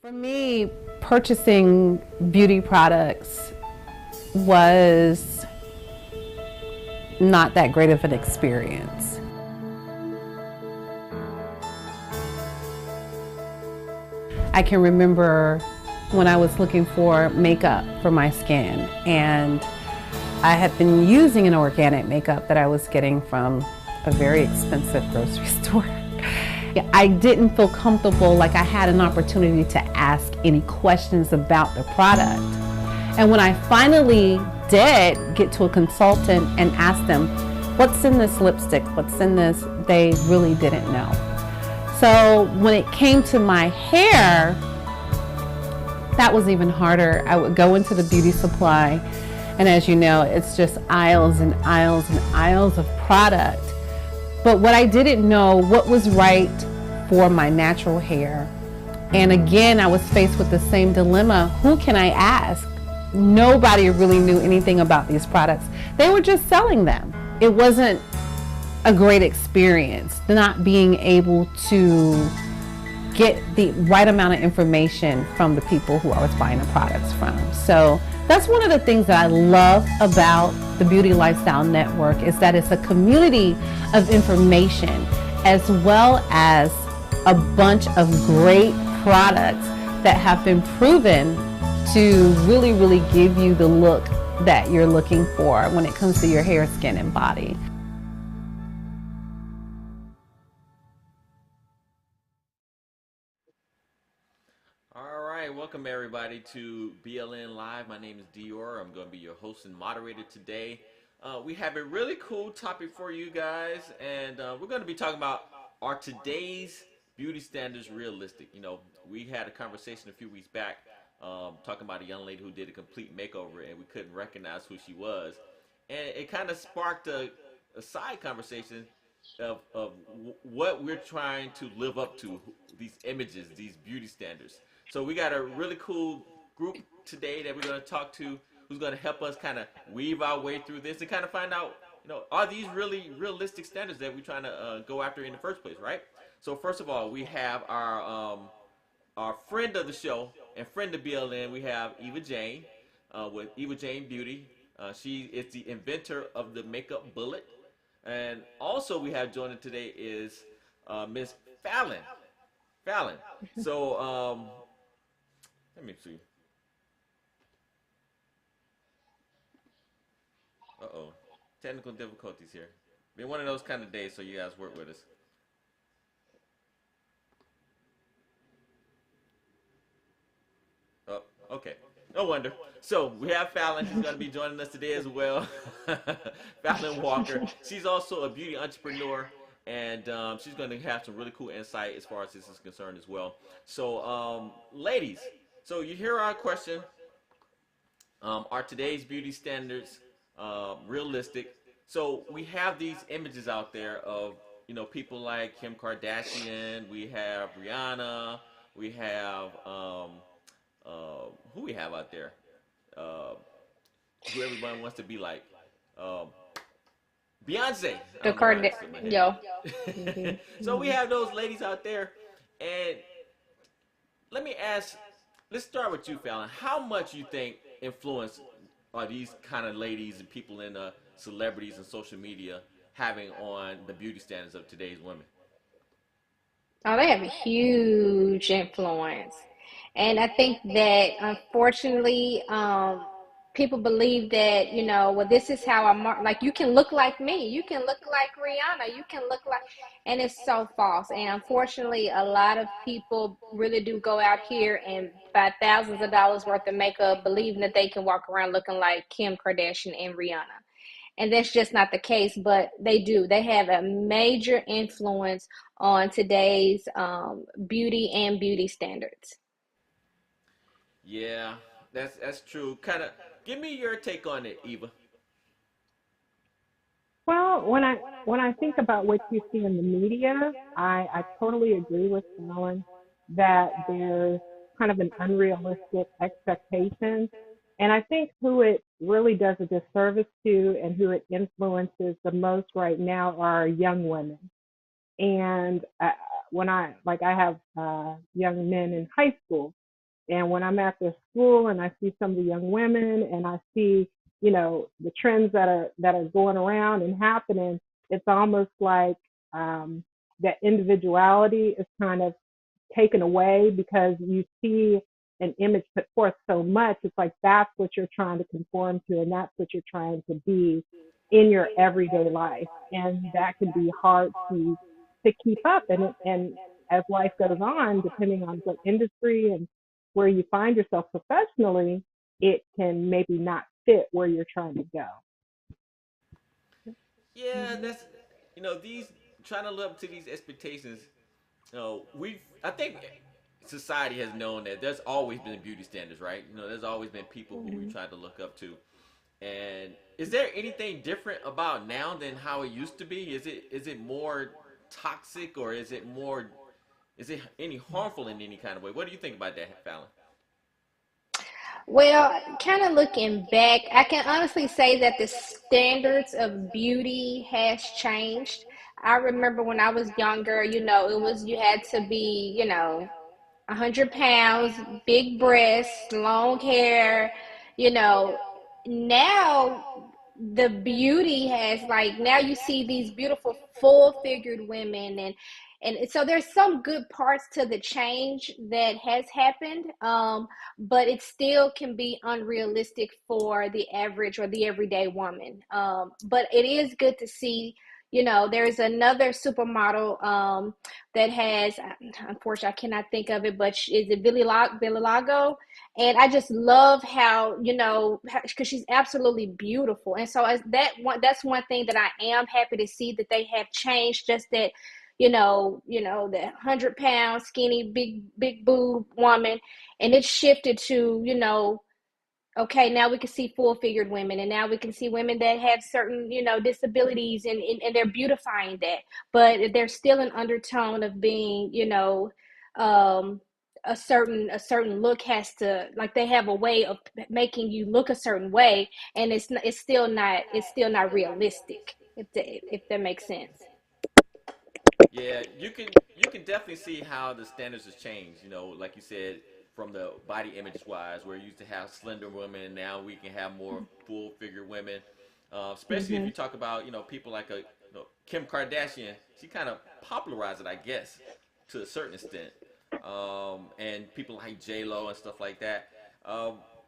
For me, purchasing beauty products was not that great of an experience. I can remember when I was looking for makeup for my skin, and I had been using an organic makeup that I was getting from a very expensive grocery store. I didn't feel comfortable like I had an opportunity to ask any questions about the product. And when I finally did get to a consultant and ask them, what's in this lipstick, what's in this, they really didn't know. So when it came to my hair, that was even harder. I would go into the beauty supply, and as you know, it's just aisles and aisles and aisles of product. But what I didn't know, what was right for my natural hair. And again, I was faced with the same dilemma. Who can I ask? Nobody really knew anything about these products. They were just selling them. It wasn't a great experience, not being able to get the right amount of information from the people who I was buying the products from. So that's one of the things that I love about the Beauty Lifestyle Network, is that it's a community of information as well as a bunch of great products that have been proven to really give you the look that you're looking for when it comes to your hair, skin, and body. All right, welcome everybody to BLN Live. My name is Dior. I'm going to be your host and moderator today. We have a really cool topic for you guys, and we're going to be talking about, are today's beauty standards realistic? You know, we had a conversation a few weeks back talking about a young lady who did a complete makeover and we couldn't recognize who she was. And it kind of sparked a side conversation of what we're trying to live up to, these images, these beauty standards. So we got a really cool group today that we're going to talk to, who's going to help us kind of weave our way through this and kind of find out, you know, are these really realistic standards that we're trying to go after in the first place, right? So first of all, we have our friend of the show and friend of BLN. We have Eva Jane with Eva Jane Beauty. She is the inventor of the makeup bullet. And also we have joining today is Miss Fallon. Fallon. So let me see. Uh-oh. Technical difficulties here. Been one of those kind of days, so you guys work with us. Oh, okay. No wonder. So we have Fallon. She's going to be joining us today as well. Fallon Walker. She's also a beauty entrepreneur, and she's going to have some really cool insight as far as this is concerned as well. So, ladies, so you hear our question. Are today's beauty standards realistic? So we have these images out there of, you know, people like Kim Kardashian. We have Rihanna. We have who we have out there? Uh, who everyone wants to be like? Um, Beyonce. I The don't know why card, that's in my yo. head. So we have those ladies out there, and let me ask. Let's start with you, Fallon. How much you think influence are these kind of ladies and people in celebrities and social media having on the beauty standards of today's women? Oh, they have a huge influence. And I think that unfortunately, people believe that, well, this is how I'm like, you can look like me, you can look like Rihanna, you can look like, and it's so false. And unfortunately, a lot of people really do go out here and buy thousands of dollars worth of makeup, believing that they can walk around looking like Kim Kardashian and Rihanna. And that's just not the case, but they do. They have a major influence on today's beauty and beauty standards. Yeah, that's true. Kind of. Give me your take on it, Eva. Well, when I think about what you see in the media, I totally agree with Fallon that there's kind of an unrealistic expectation. And I think who it really does a disservice to and who it influences the most right now are young women. And when I have young men in high school, And when I'm at their school and I see some of the young women and I see, the trends that are going around and happening, it's almost like that individuality is kind of taken away because you see an image put forth so much. It's like that's what you're trying to conform to, and that's what you're trying to be in your everyday life, and that can be hard to keep up. And as life goes on, depending on what industry and where you find yourself professionally, it can maybe not fit where you're trying to go. Yeah, that's these trying to live up to these expectations. I think society has known that there's always been beauty standards, right? There's always been people who we Mm-hmm. try to look up to. And is there anything different about now than how it used to be? Is it more toxic, or is it any harmful in any kind of way? What do you think about that, Fallon? Well, kind of looking back, I can honestly say that the standards of beauty has changed. I remember when I was younger, it was you had to be, 100 pounds, big breasts, long hair, you know. Now the beauty has, like, now you see these beautiful full figured women, and so there's some good parts to the change that has happened, but it still can be unrealistic for the average or the everyday woman. But it is good to see, there's another supermodel that has, unfortunately, I cannot think of it, but is it Billy Lago? And I just love how, because she's absolutely beautiful. And so as that's one thing that I am happy to see, that they have changed. Just that, the 100 pound skinny big boob woman, and it shifted to, okay, now we can see full figured women, and now we can see women that have certain, disabilities, and they're beautifying that. But there's still an undertone of being, um, a certain look has to, like, they have a way of making you look a certain way, and it's still not realistic, if that makes sense. Yeah, you can definitely see how the standards has changed. Like you said, from the body image wise, where you used to have slender women, now we can have more full figure women. Especially if Mm-hmm. you talk about people like Kim Kardashian, she kind of popularized it, I guess, to a certain extent. And people like J Lo and stuff like that.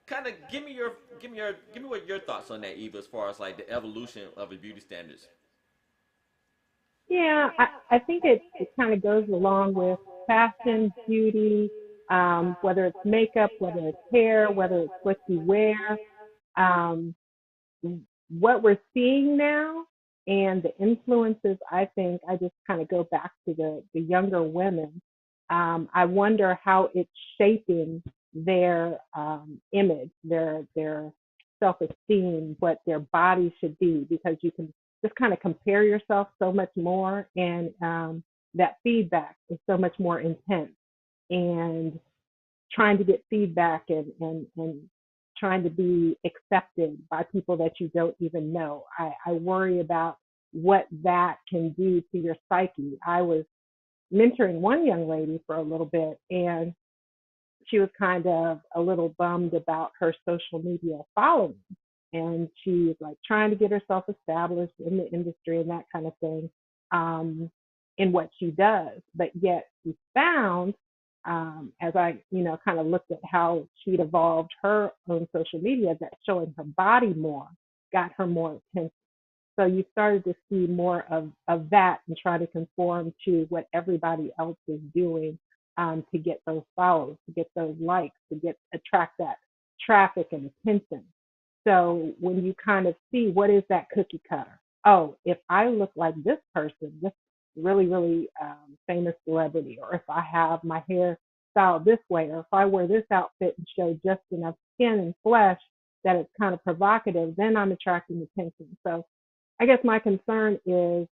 Kind of give me what your thoughts on that, Eva, as far as like the evolution of the beauty standards. Yeah, I think it kind of goes along with fashion, beauty, whether it's makeup, whether it's hair, whether it's what you wear. Um, what we're seeing now and the influences, I think, I just kind of go back to the younger women. I wonder how it's shaping their image, their self-esteem, what their body should be, because you can just kind of compare yourself so much more, and that feedback is so much more intense. And trying to get feedback, and trying to be accepted by people that you don't even know. I worry about what that can do to your psyche. I was mentoring one young lady for a little bit, and she was kind of a little bummed about her social media following. And she's like trying to get herself established in the industry and that kind of thing, um, in what she does. But yet she found, as I, kind of looked at how she'd evolved her own social media, that showing her body more got her more attention. So you started to see more of that and try to conform to what everybody else is doing, to get those follows, to get those likes, to attract that traffic and attention. So when you kind of see what is that cookie cutter, oh, if I look like this person, this really, really famous celebrity, or if I have my hair styled this way, or if I wear this outfit and show just enough skin and flesh that it's kind of provocative, then I'm attracting attention. So I guess my concern is,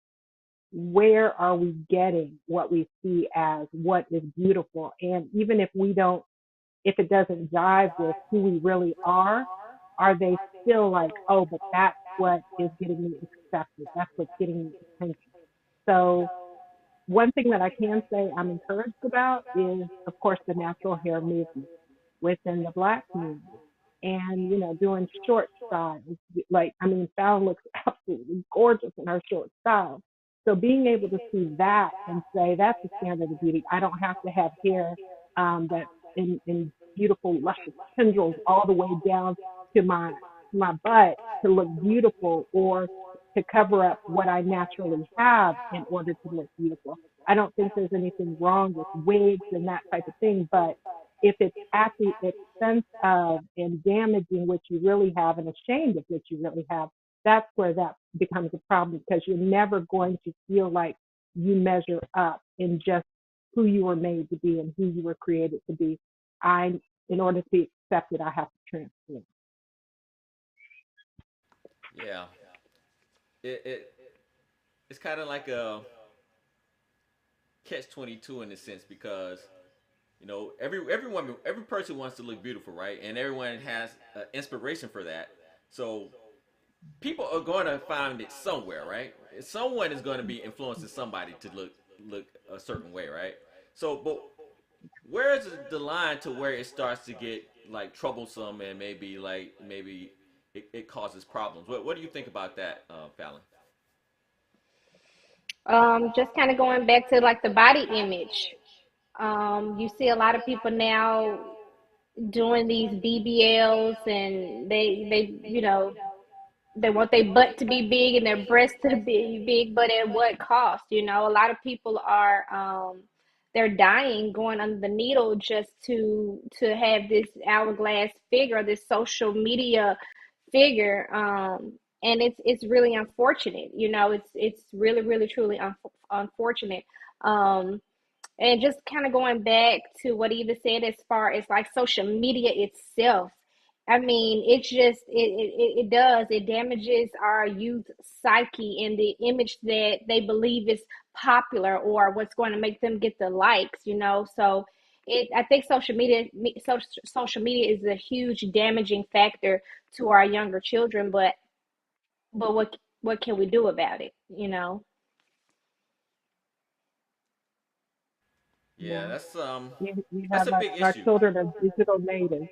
where are we getting what we see as what is beautiful? And even if it doesn't jive with who we really are they still like, oh, but that's what is getting me accepted. That's what's getting me attention. So one thing that I can say I'm encouraged about is, of course, the natural hair movement. within the Black community. And, doing short styles. Like, I mean, Fallon looks absolutely gorgeous in her short style. So being able to see that and say that's the standard of beauty. I don't have to have hair that's in beautiful, luscious tendrils all the way down to my butt to look beautiful, or to cover up what I naturally have in order to look beautiful. I don't think there's anything wrong with wigs and that type of thing, but if it's at the expense of and damaging what you really have and ashamed of what you really have, that's where that becomes a problem, because you're never going to feel like you measure up in just who you were made to be and who you were created to be. In order to be accepted, I have to transform. Yeah, it it's kind of like a catch 22 in a sense, because every person wants to look beautiful, right? And everyone has inspiration for that. So people are going to find it somewhere, right? Someone is going to be influencing somebody to look a certain way, right? So, but where is the line to where it starts to get like troublesome, and maybe it causes problems? What do you think about that, Fallon? Just kind of going back to like the body image. You see a lot of people now doing these BBLs, and they want their butt to be big and their breasts to be big, but at what cost? A lot of people are they're dying going under the needle just to have this hourglass figure, this social media figure. And it's really unfortunate. It's really, really, truly unfortunate. Um, and just kind of going back to what Eva said, as far as like social media itself, I mean, it does, it damages our youth psyche and the image that they believe is popular or what's going to make them get the likes. So I think social media is a huge damaging factor to our younger children, but what can we do about it? Yeah, Yeah. You that's have a big our issue. children are digital natives,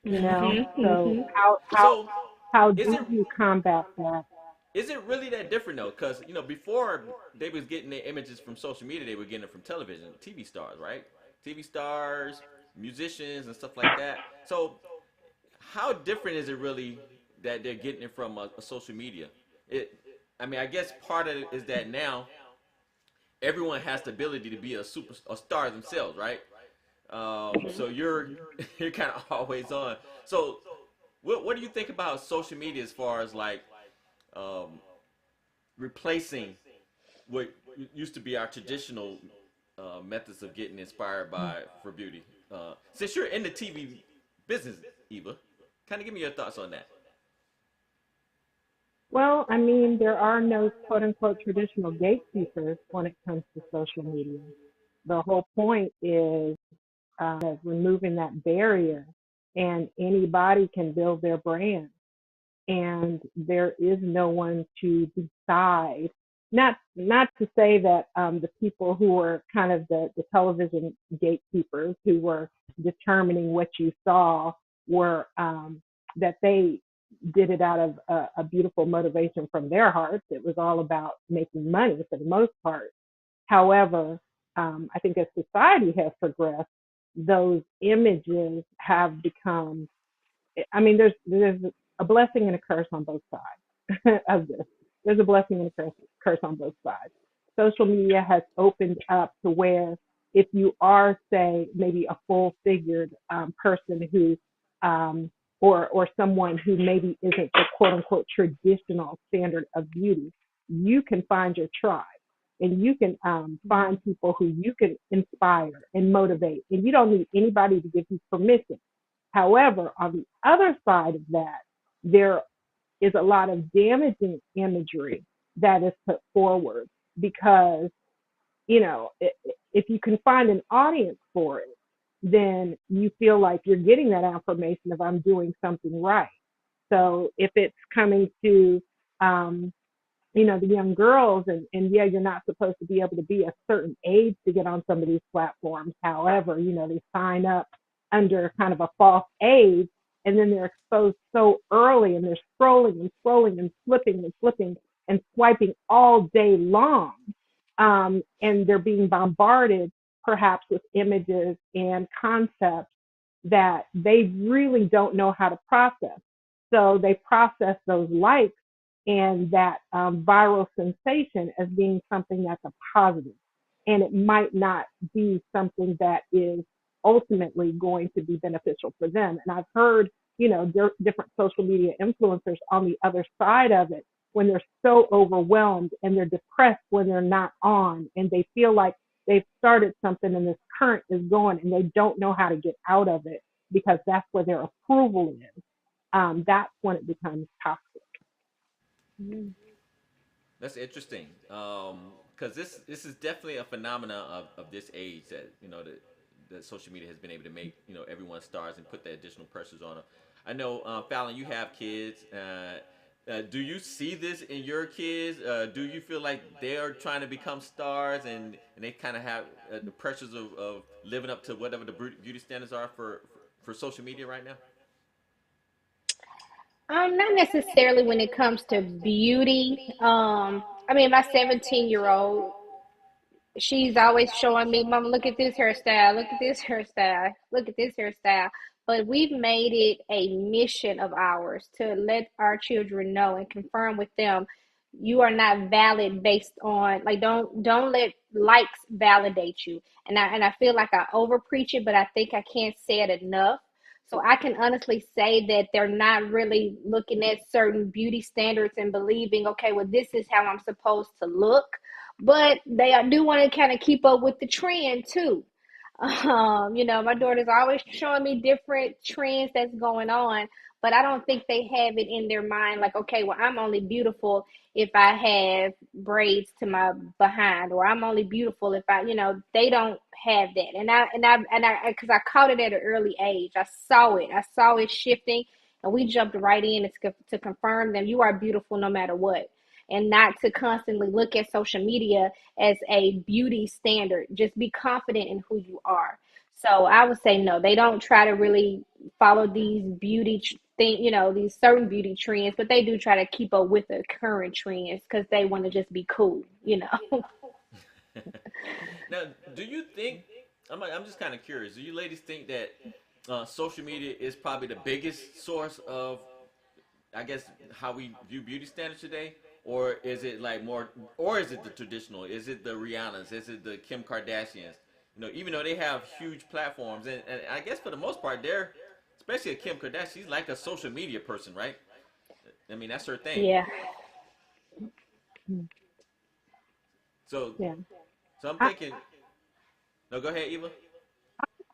you know. Mhm. So Mhm. So how is do it you combat that? is it really that different though? Because before they was getting their images from social media, they were getting it from television, TV stars, right? TV stars, musicians, and stuff like that. So how different is it really that they're getting it from a social media? It, I mean, I guess part of it is that now everyone has the ability to be a star themselves, right? So you're kind of always on. So what do you think about social media as far as like um, replacing what used to be our traditional methods of getting inspired by for beauty? Since you're in the TV business, Eva, kind of give me your thoughts on that. Well, I mean, there are no quote unquote traditional gatekeepers when it comes to social media. The whole point is removing that barrier, and anybody can build their brand. And there is no one to decide. Not to say that the people who were kind of the television gatekeepers who were determining what you saw were that they did it out of a beautiful motivation from their hearts. It was all about making money for the most part. However, I think as society has progressed, those images have become, I mean, there's a blessing and a curse on both sides of this. There's a blessing and a curse on both sides. Social media has opened up to where if you are, say, maybe a full-figured person who, or someone who maybe isn't the quote-unquote traditional standard of beauty, you can find your tribe, and you can find people who you can inspire and motivate, and you don't need anybody to give you permission. However, on the other side of that, there is a lot of damaging imagery that is put forward because, if you can find an audience for it, then you feel like you're getting that affirmation of I'm doing something right. So if it's coming to, um, the young girls, and yeah, you're not supposed to be able to be a certain age to get on some of these platforms. However, they sign up under kind of a false age, and then they're exposed so early, and they're scrolling and scrolling and flipping and flipping and swiping all day long, and they're being bombarded perhaps with images and concepts that they really don't know how to process. So they process those likes and that viral sensation as being something that's a positive. And it might not be something that is ultimately going to be beneficial for them. And I've heard, different social media influencers on the other side of it when they're so overwhelmed and they're depressed when they're not on, and they feel like they've started something and this current is going and they don't know how to get out of it because that's where their approval is. That's when it becomes toxic. Mm-hmm. That's interesting, because this is definitely a phenomena of this age that that social media has been able to make everyone stars and put the additional pressures on them. I know, Fallon, you have kids. Do you see this in your kids? Do you feel like they are trying to become stars and they kind of have the pressures of living up to whatever the beauty standards are for social media right now? Not necessarily when it comes to beauty. I mean, my 17-year-old, she's always showing me, Mama, look at this hairstyle, look at this hairstyle, look at this hairstyle. But we've made it a mission of ours to let our children know and confirm with them, you are not valid based on, like, don't let likes validate you. And I feel like I over preach it, but I think I can't say it enough. So I can honestly say that they're not really looking at certain beauty standards and believing, okay, well, this is how I'm supposed to look, but they do want to kind of keep up with the trend too. My daughter's always showing me different trends that's going on, but I don't think they have it in their mind like, okay, well, I'm only beautiful if I have braids to my behind, or I'm only beautiful if they don't have that. Because I caught it at an early age. I saw it shifting, and we jumped right in to confirm them. You are beautiful no matter what, and not to constantly look at social media as a beauty standard. Just be confident in who you are. So I would say no, they don't try to really follow these these certain beauty trends, but they do try to keep up with the current trends because they want to just be cool. Now, do you think? I'm just kind of curious. Do you ladies think that social media is probably the biggest source of, I guess, how we view beauty standards today, or is it like more, or is it the traditional? Is it the Rihannas? Is it the Kim Kardashians? Even though they have huge platforms, and I guess for the most part, they're, especially a Kim Kardashian, she's like a social media person, right? I mean, that's her thing. Yeah. So, Yeah. so I'm I, thinking. No, go ahead, Eva.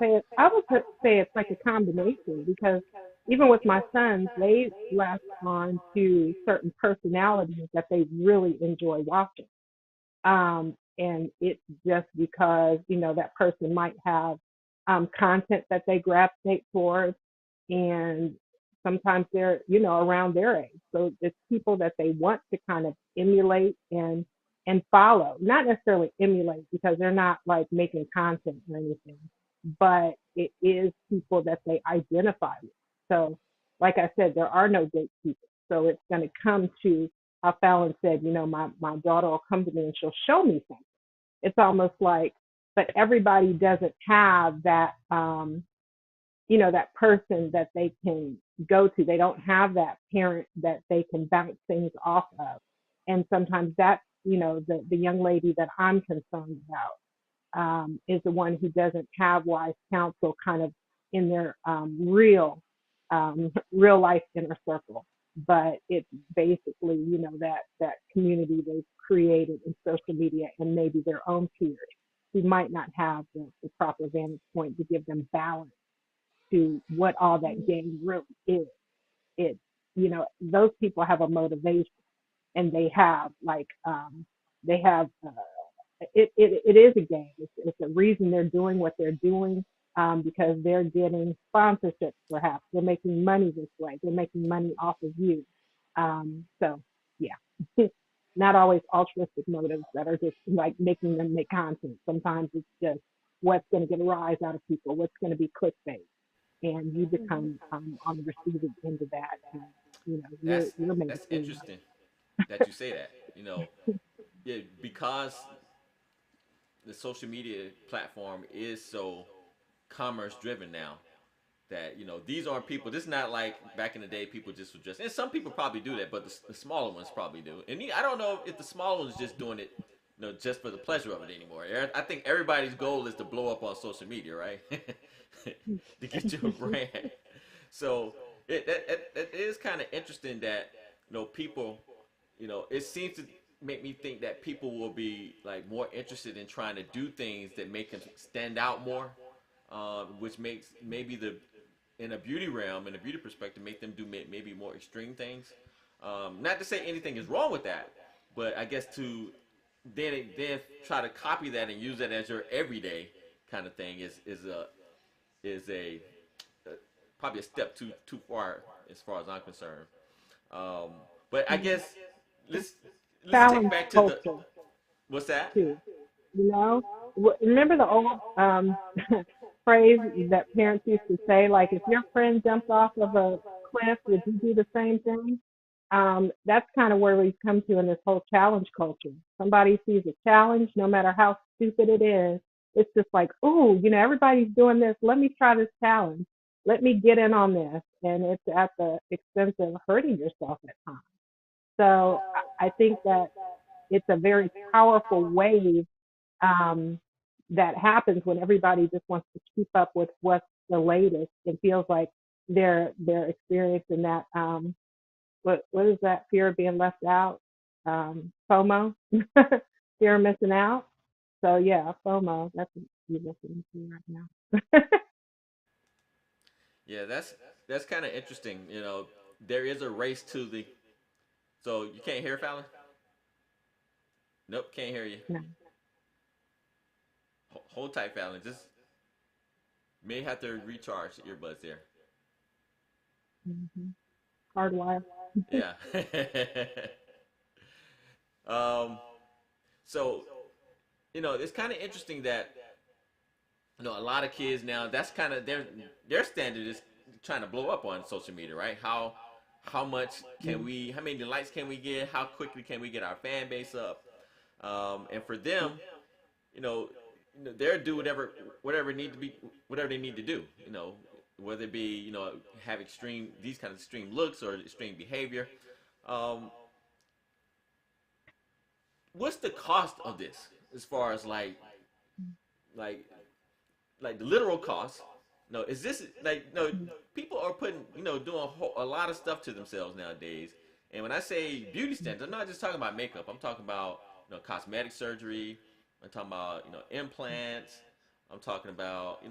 I would say it's like a combination because even with my sons, they latch on to certain personalities that they really enjoy watching. And it's just because, that person might have content that they gravitate towards, and sometimes they're, around their age. So it's people that they want to kind of emulate and follow, not necessarily emulate because they're not like making content or anything, but it is people that they identify with. So, like I said, there are no gatekeepers. So it's going to come to how Fallon said, my daughter will come to me and she'll show me something. It's almost like, but everybody doesn't have that, that person that they can go to. They don't have that parent that they can bounce things off of. And sometimes that's, the young lady that I'm concerned about, is the one who doesn't have wise counsel kind of in their real life inner circle. But it's basically, that community they've created in social media and maybe their own peers who might not have the proper vantage point to give them balance to what all that game really is. It's, those people have a motivation, and they have they have it is a game. It's a reason they're doing what they're doing, because they're getting sponsorships. Perhaps they're making money this way. They're making money off of you. So yeah, not always altruistic motives that are just like making them make content. Sometimes it's just what's going to get a rise out of people, what's going to be clickbait. and you become on the receiving end of that. And, That's you're made to that's feel interesting that you say that. Yeah, because the social media platform is so commerce driven now that these aren't people. This is not like back in the day people just would just, and some people probably do that, but the smaller ones probably do. And I don't know if the smaller ones just doing it just for the pleasure of it anymore. I think everybody's goal is to blow up on social media, right? To get your brand. So it is kind of interesting that people, it seems to make me think that people will be like more interested in trying to do things that make them stand out more, which makes maybe the in a beauty realm, in a beauty perspective, make them do maybe more extreme things. Not to say anything is wrong with that, but I guess to then try to copy that and use that as your everyday kind of thing is probably a step too far as far as I'm concerned. Um, but I guess let's let's take challenge back to the culture what's that? too. You know, remember the old phrase that parents used to say, like, if your friend jumped off of a cliff, would you do the same thing? That's kind of where we've come to in this whole challenge culture. Somebody sees a challenge, no matter how stupid it is, it's just like, oh, everybody's doing this. Let me try this challenge. Let me get in on this. And it's at the expense of hurting yourself at times. So I think that it's a very powerful wave um, that happens when everybody just wants to keep up with what's the latest. It feels like they're experiencing that what is that, fear of being left out, FOMO, fear of missing out. So yeah, FOMO. That's what you're listening to right now. Yeah, that's kind of interesting. There is a race to the. So you can't hear Fallon? Nope, can't hear you. No. Hold tight, Fallon. Just may have to recharge the earbuds there. Mm-hmm. Hardwire. Yeah. um. So it's kind of interesting that a lot of kids now, that's kind of their standard is trying to blow up on social media, right? How much can we, how many likes can we get? How quickly can we get our fan base up? And for them, you know, they'll do whatever need to be, whatever they need to do. Whether it be have these kind of extreme looks or extreme behavior. Um, what's the cost of this as far as like the literal cost? No, is this like no? People are putting doing a lot of stuff to themselves nowadays. And when I say beauty standards, I'm not just talking about makeup. I'm talking about cosmetic surgery. I'm talking about implants. I'm talking about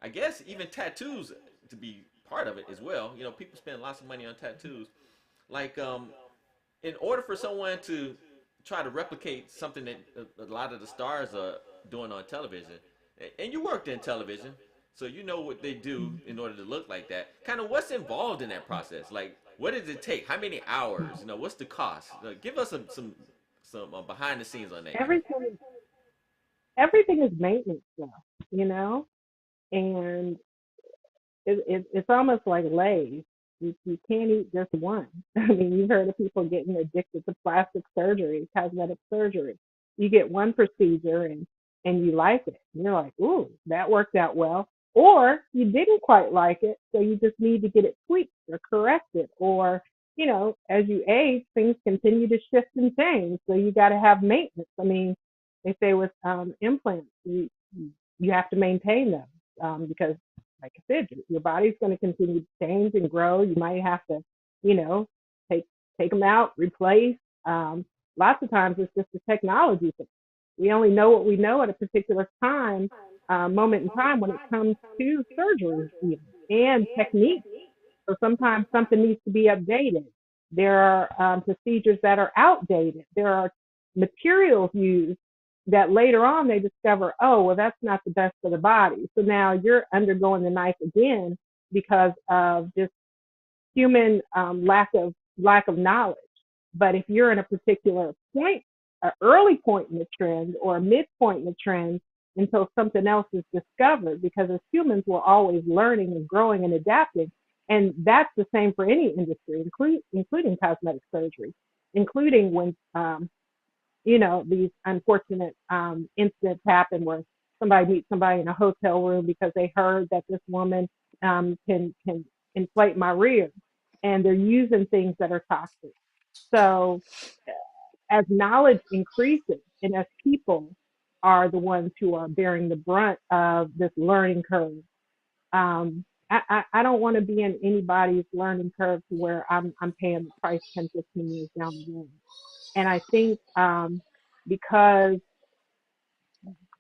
I guess even tattoos to be part of it as well. People spend lots of money on tattoos. Like in order for someone to try to replicate something that a lot of the stars are doing on television, and you worked in television, so you know what they do in order to look like that. Kind of what's involved in that process? Like, what does it take? How many hours? What's the cost? Give us some behind the scenes on that. Everything everything is maintenance though, and it's almost like Lay's. You can't eat just one. I mean, you've heard of people getting addicted to plastic surgery, cosmetic surgery. You get one procedure and you like it. And you're like, ooh, that worked out well. Or you didn't quite like it, so you just need to get it tweaked or corrected. Or, as you age, things continue to shift and change. So you got to have maintenance. I mean, they say with implants, you have to maintain them because like I said, your body's going to continue to change and grow. You might have to, you know, take take them out, replace. Lots of times it's just the technology thing. We only know what we know at a particular time, moment in time when it comes to surgery even, and techniques. So sometimes something needs to be updated. There are procedures that are outdated. There are materials used that later on they discover, oh, well, that's not the best for the body. So now you're undergoing the knife again because of just human lack of knowledge. But if you're in a particular point, an early point in the trend or a midpoint in the trend, until something else is discovered, because as humans, we're always learning and growing and adapting. And that's the same for any industry, including cosmetic surgery, including when, these unfortunate incidents happen where somebody meets somebody in a hotel room because they heard that this woman can inflate my rear, and they're using things that are toxic. So as knowledge increases and as people are the ones who are bearing the brunt of this learning curve, I don't want to be in anybody's learning curve to where I'm paying the price 10, 15 years down the road. And I think because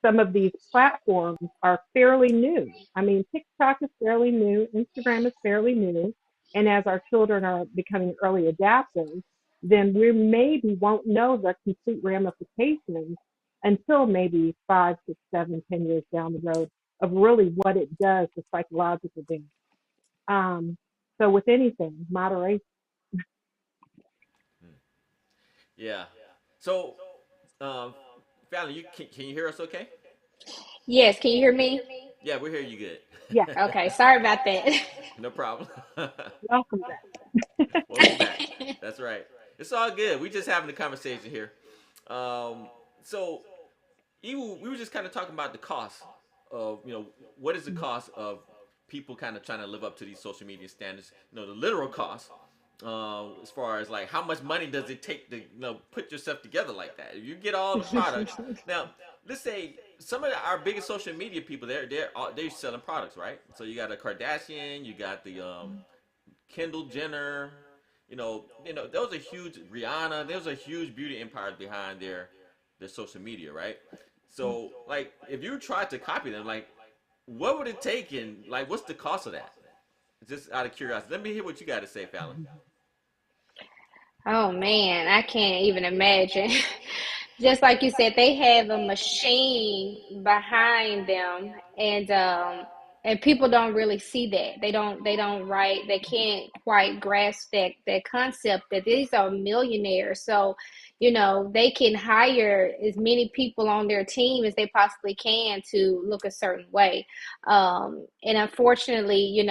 some of these platforms are fairly new. I mean, TikTok is fairly new, Instagram is fairly new, and as our children are becoming early adapters, then we maybe won't know the complete ramifications until maybe 5, 6, 7, 10 years down the road of really what it does to psychological damage. So with anything, moderation. Yeah. So, um, Fallon, can you hear us? Okay. Yes, can you hear me? Yeah, we hear you Yeah, good. Okay, sorry about that. No problem. welcome back. Welcome back. That's right. It's all good. We just having a conversation here. Um, so we were just kind of talking about the cost of, what is the cost of people kind of trying to live up to these social media standards, the literal cost, as far as like how much money does it take to, put yourself together like that. If you get all the products now, let's say some of our biggest social media people, they're selling products, right? So you got a Kardashian, you got the Kendall Jenner, those are huge. Rihanna, those are huge beauty empires behind their social media, right? So, like, if you tried to copy them, like, what would it take, and like, what's the cost of that? Just out of curiosity, let me hear what you got to say, Fallon. Oh man, I can't even imagine. Just like you said, they have a machine behind them, and people don't really see that. They don't right. They can't quite grasp that concept that these are millionaires. So, they can hire as many people on their team as they possibly can to look a certain way. And unfortunately,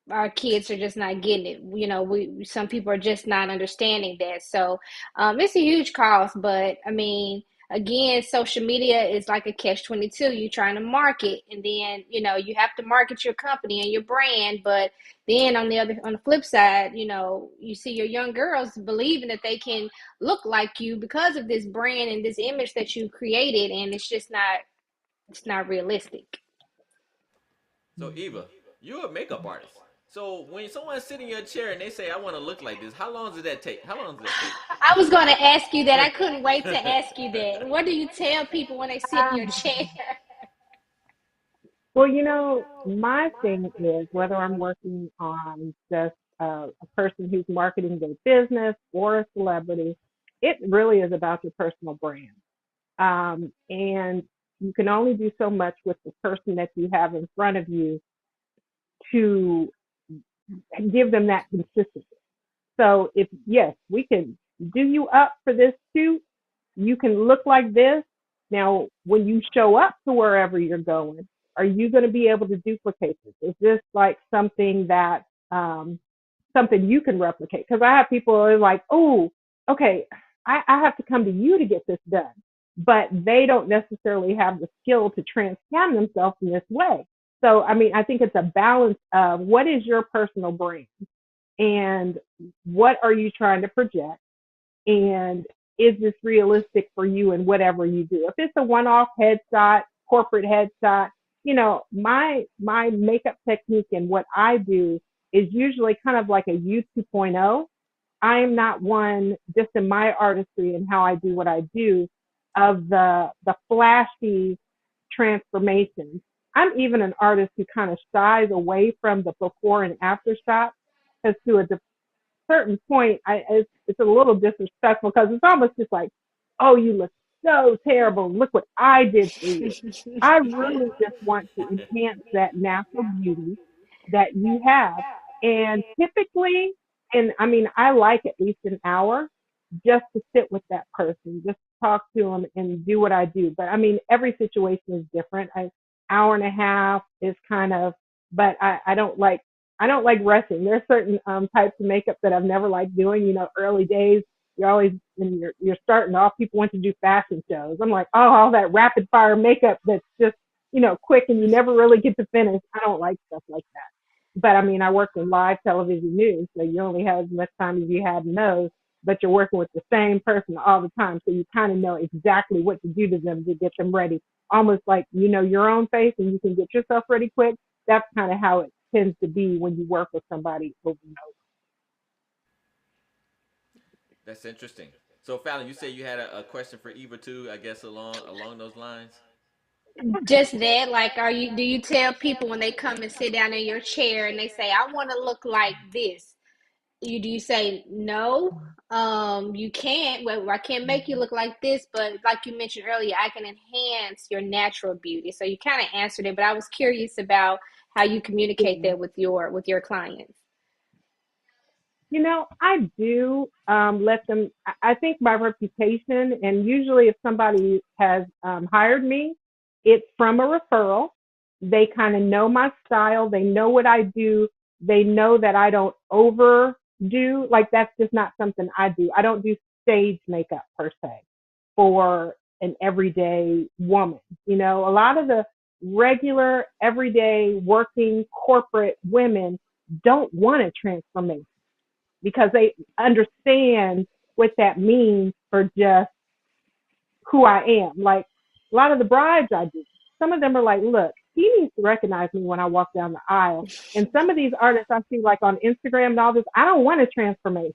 our kids are just not getting it. We some people are just not understanding that. So it's a huge cost, but I mean, again, social media is like a catch-22. You're trying to market, and then you have to market your company and your brand, but then on the flip side, you see your young girls believing that they can look like you because of this brand and this image that you created, and it's not realistic. So, Eva, you're a makeup artist. So, when someone's sitting in your chair and they say, "I want to look like this," how long does that take? How long does I was going to ask you that. I couldn't wait to ask you that. What do you tell people when they sit in your chair? Well, my thing is whether I'm working on just a person who's marketing their business or a celebrity, it really is about your personal brand. And you can only do so much with the person that you have in front of you to give them that consistency. So if yes, we can do you up for this shoot, you can look like this. Now, when you show up to wherever you're going, are you going to be able to duplicate this? Is this like something that something you can replicate? Because I have people who are like, oh, okay, I have to come to you to get this done, but they don't necessarily have the skill to transform themselves in this way. So, I mean, I think it's a balance of what is your personal brand and what are you trying to project, and is this realistic for you in whatever you do? If it's a one-off headshot, corporate headshot, my makeup technique and what I do is usually kind of like a U 2.0. I am not one, just in my artistry and how I do what I do, of the flashy transformations. I'm even an artist who kind of shies away from the before and after shots, because to a certain point, it's a little disrespectful, because it's almost just like, oh, you look so terrible. Look what I did for you. I really just want to enhance that natural beauty that you have. And typically, and I mean, I like at least an hour just to sit with that person, just talk to them and do what I do. But I mean, every situation is different. An hour and a half is kind of, but I don't like rushing. There's certain types of makeup that I've never liked doing. You know, early days, you're always when you're starting off. People want to do fashion shows. I'm like, oh, all that rapid fire makeup that's just quick and you never really get to finish. I don't like stuff like that. But I mean, I worked in live television news, so you only have as much time as you had in those. But you're working with the same person all the time, so you kind of know exactly what to do to them to get them ready. Almost like you know your own face, and you can get yourself ready quick. That's kind of how it tends to be when you work with somebody over and That's interesting. So, Fallon, you say you had a question for Eva too. I guess along those lines. Just that, like, do you tell people when they come and sit down in your chair and they say, I want to look like this? Do you say no? You can't. Well, I can't make you look like this, but like you mentioned earlier, I can enhance your natural beauty. So you kind of answered it, but I was curious about how you communicate over. that with your clients. I do let them. I think my reputation, and usually if somebody has hired me, it's from a referral. They kind of know my style. They know what I do. They know that I don't overdo. Like that's just not something I do. I don't do stage makeup per se for an everyday woman. A lot of the regular, everyday, working corporate women don't want a transformation because they understand what that means for just who I am. Like a lot of the brides I do, some of them are like, look, he needs to recognize me when I walk down the aisle. And some of these artists I see like on Instagram and all this, I don't want a transformation.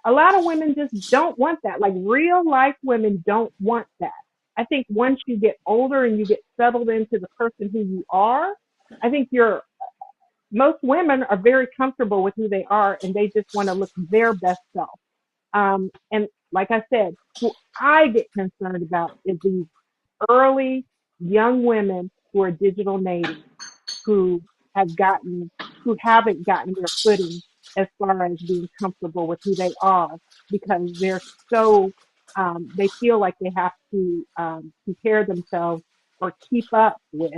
A lot of women just don't want that. Like real life women don't want that. I think once you get older and you get settled into the person who you are, I think most women are very comfortable with who they are and they just want to look their best self. And like I said, who I get concerned about is these early young women who are digital natives who have gotten who haven't gotten their footing as far as being comfortable with who they are because they're so they feel like they have to compare themselves or keep up with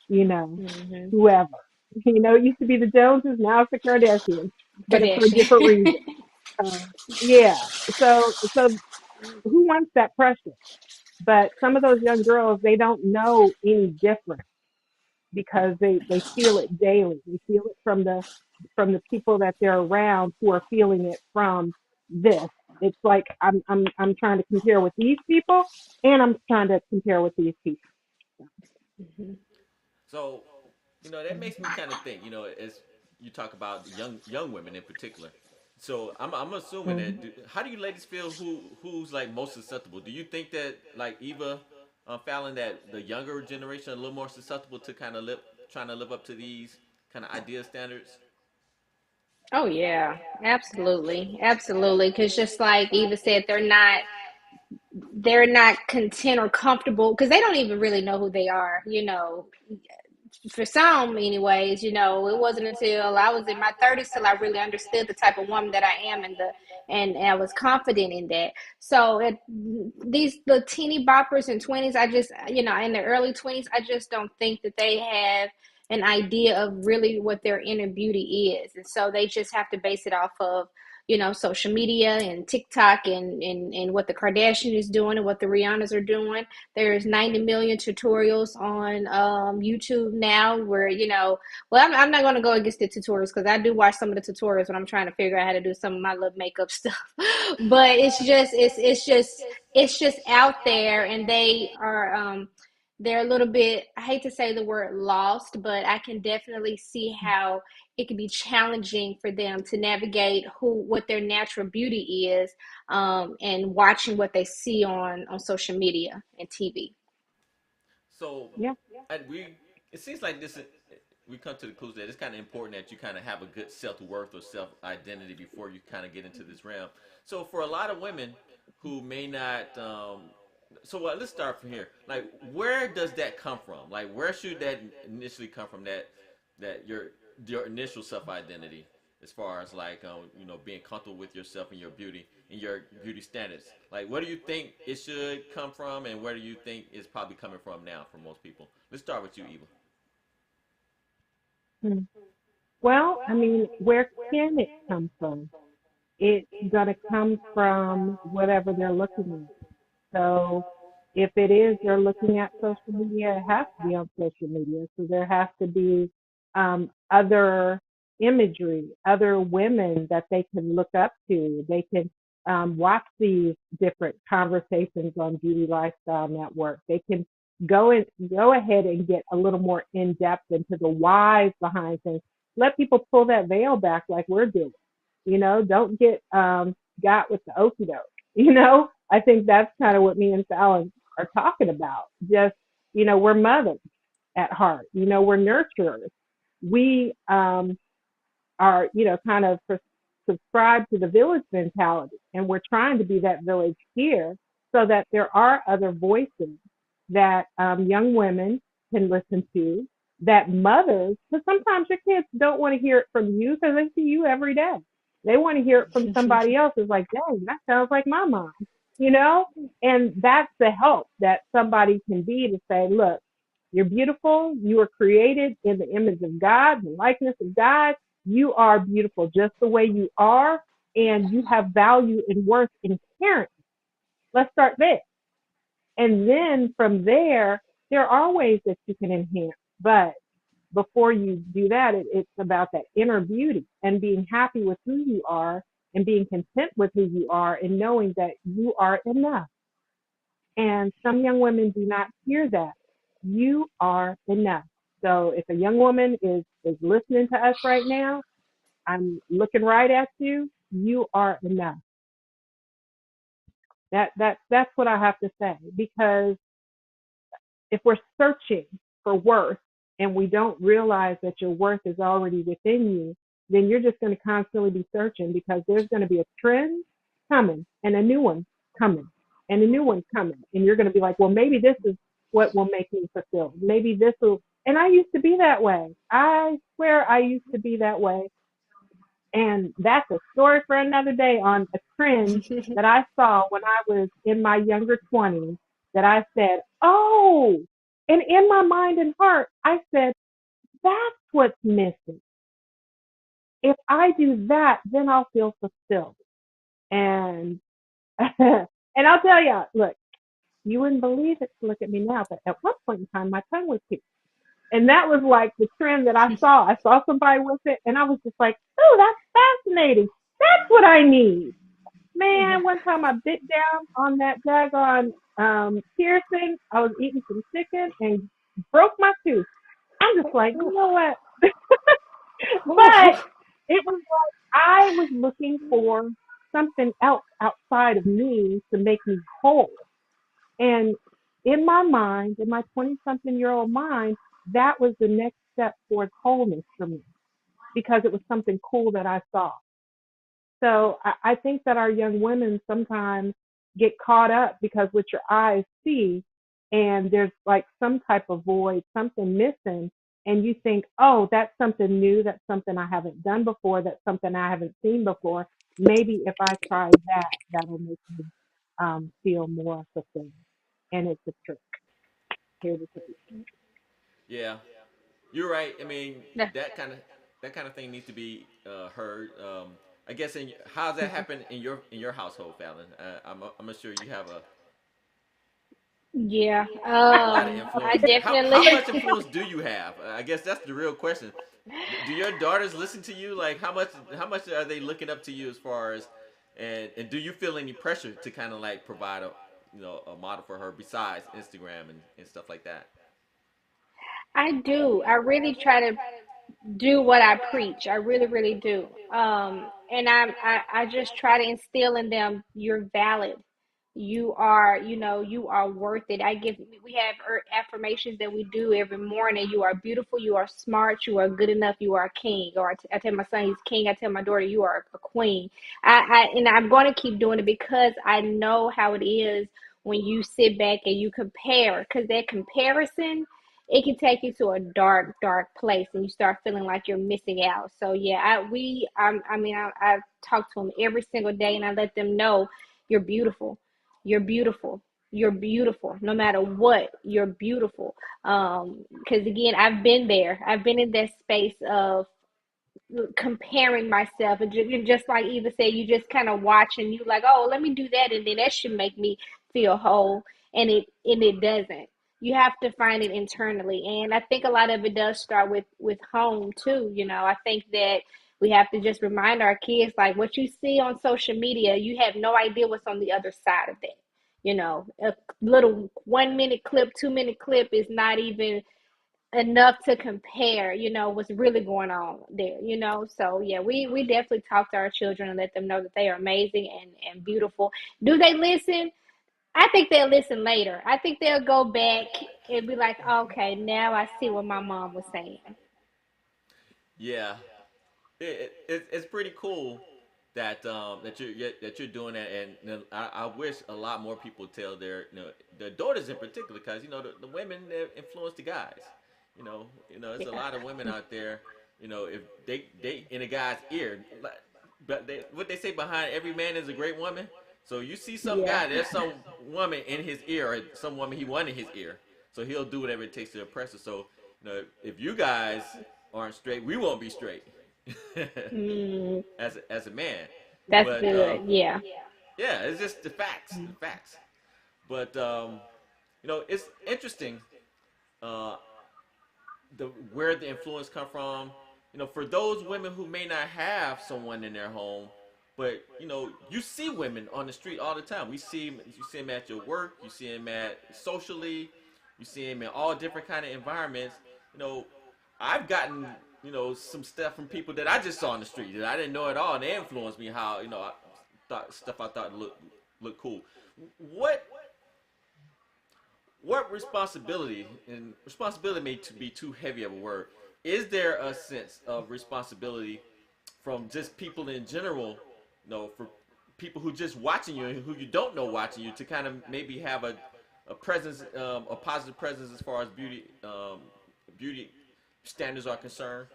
you know Hmm. whoever. It used to be the Joneses, now it's the Kardashians, but it's for a different Kardashian. reason. Yeah. So who wants that pressure? But some of those young girls, they don't know any different because they feel it daily. They feel it from the people that they're around who are feeling it from this. It's like I'm trying to compare with these people and I'm trying to compare with these people. Hmm. So, that makes me kind of think. As you talk about the young women in particular. So I'm assuming that. Mhm. How do you ladies feel who's like most susceptible? Do you think that like Eva, Fallon, that the younger generation are a little more susceptible to kind of trying to live up to these kind of ideal standards? Oh yeah, absolutely, absolutely. Because just like Eva said, they're not content or comfortable because they don't even really know who they are. For some anyways, it wasn't until I was in my 30s till I really understood the type of woman that I am and I was confident in that. So these the teeny boppers and 20s, I just in the early 20s, I just don't think that they have an idea of really what their inner beauty is. And so they just have to base it off of social media and TikTok and what the Kardashians is doing and what the Rihannas are doing. There's 90 million tutorials on YouTube now where, well, I'm not going to go against the tutorials because I do watch some of the tutorials when I'm trying to figure out how to do some of my little makeup stuff. But it's just out there and they're a little bit, I hate to say the word lost, but I can definitely see how it can be challenging for them to navigate what their natural beauty is, and watching what they see on social media and TV. So, Yeah. and it seems like we come to the conclusion that it's kind of important that you kind of have a good self worth or self identity before you kind of get into this realm. So, for a lot of women who may not, let's start from here. Like, where does that come from? Like, where should that initially come from? That your initial self identity. as far as like being comfortable with yourself and your beauty standards. Like, where do you think it should come from, and where do you think it's probably coming from now for most people? Let's start with you, Eva. Hmm. Well, I mean, where can it come from? It's going to come from whatever they're looking at. So if it is they're looking at social media, it has to be on social media. So there has to be other imagery, other women that they can look up to. They can watch these different conversations on Beauty Lifestyle Network. They can go ahead and get a little more in depth into the whys behind things. Let people pull that veil back like we're doing. Don't get got with the okie doke. I think that's kind of what me and Fallon are talking about. Just, we're mothers at heart. We're nurturers. We are, kind of subscribe to the village mentality, and we're trying to be that village here so that there are other voices that young women can listen to, that mothers, because sometimes your kids don't want to hear it from you because they see you every day. They want to hear it from somebody else. It's like, dang, that sounds like my mom, you know? And that's the help that somebody can be to say, look, you're beautiful. You were created in the image of God, the likeness of God. You are beautiful just the way you are, and you have value and worth inherent. Let's start there. And then from there are ways that you can enhance. But before you do that, it's about that inner beauty and being happy with who you are and being content with who you are and knowing that you are enough. And some young women do not hear that. You are enough. So if a young woman is listening to us right now, I'm looking right at you. You are enough. That's what I have to say, because if we're searching for worth and we don't realize that your worth is already within you, then you're just going to constantly be searching, because there's going to be a trend coming and a new one coming and a new one coming. And you're going to be like, well, maybe this is what will make me fulfilled. Maybe this will. And I used to be that way. I swear I used to be that way. And that's a story for another day, on a trend that I saw when I was in my younger 20s, that I said, oh, and in my mind and heart, I said, that's what's missing. If I do that, then I'll feel fulfilled. And and I'll tell you, look, you wouldn't believe it to look at me now, but at one point in time, my tongue was pierced. And that was like the trend that I saw. I saw somebody with it, and I was just like, oh, that's fascinating. That's what I need. Man, one time I bit down on that daggone piercing. I was eating some chicken and broke my tooth. I'm just like, you know what? But it was like I was looking for something else outside of me to make me whole. And in my mind, in my 20-something-year-old mind, that was the next step towards wholeness for me, because it was something cool that I saw. So I think that our young women sometimes get caught up because what your eyes see, and there's like some type of void, something missing, and you think, oh, that's something new, that's something I haven't done before, that's something I haven't seen before. Maybe if I try that, that'll make me feel more fulfilled. And it's a trick. Here to tell you. Yeah, you're right. I mean, Yeah. that kind of that kind of thing needs to be heard. I guess how does that happen in your household, Fallon? I'm sure you have Yeah. a lot of I influence. How definitely. much influence do you have? I guess that's the real question. Do your daughters listen to you? Like, how much are they looking up to you as far as, and do you feel any pressure to kind of like provide a model for her besides Instagram and stuff like that? I do. I really try to do what I preach. I really, really do. And I just try to instill in them, you're valid. You are, you are worth it. We have affirmations that we do every morning. You are beautiful. You are smart. You are good enough. You are a king. Or I tell my son he's king. I tell my daughter you are a queen. And I'm going to keep doing it because I know how it is when you sit back and you compare, because that comparison it can take you to a dark, dark place, and you start feeling like you're missing out. So yeah, I talk to them every single day, and I let them know you're beautiful, you're beautiful, you're beautiful, no matter what, you're beautiful. Because again, I've been there. I've been in that space of comparing myself, and just like Eva said, you just kind of watch and you like, oh, let me do that, and then that should make me feel whole, and it doesn't. You have to find it internally, and I think a lot of it does start with home too. I think that we have to just remind our kids, like, what you see on social media, you have no idea what's on the other side of that. A little 1 minute clip, 2 minute clip is not even enough to compare, what's really going on there. So yeah, we definitely talk to our children and let them know that they are amazing and beautiful. Do they listen? I think they'll listen later. I think they'll go back and be like, okay, now I see what my mom was saying. Yeah, it's pretty cool that that you're doing that, and I wish a lot more people tell their daughters in particular, because the women, they influence the guys. There's a Yeah. lot of women out there. If they in a guy's ear, but what they say, behind every man is a great woman. So you see some Yeah. guy, there's some woman in his ear, or some woman he want in his ear. So he'll do whatever it takes to impress her. So if you guys aren't straight, we won't be straight. Mm, As a man. that's But good. Yeah. yeah, it's just the facts, the facts. But it's interesting, uh, the where the influence come from. For those women who may not have someone in their home, but you see women on the street all the time. You see them at your work, you see them at socially, you see them in all different kind of environments. You know, I've gotten some stuff from people that I just saw on the street that I didn't know at all, and they influenced me. How I thought stuff I thought looked cool. What what responsibility, and responsibility may to be too heavy of a word, is there a sense of responsibility from just people in general, for people who just watching you and who you don't know watching you, to kind of maybe have a presence, a positive presence as far as beauty standards are concerned,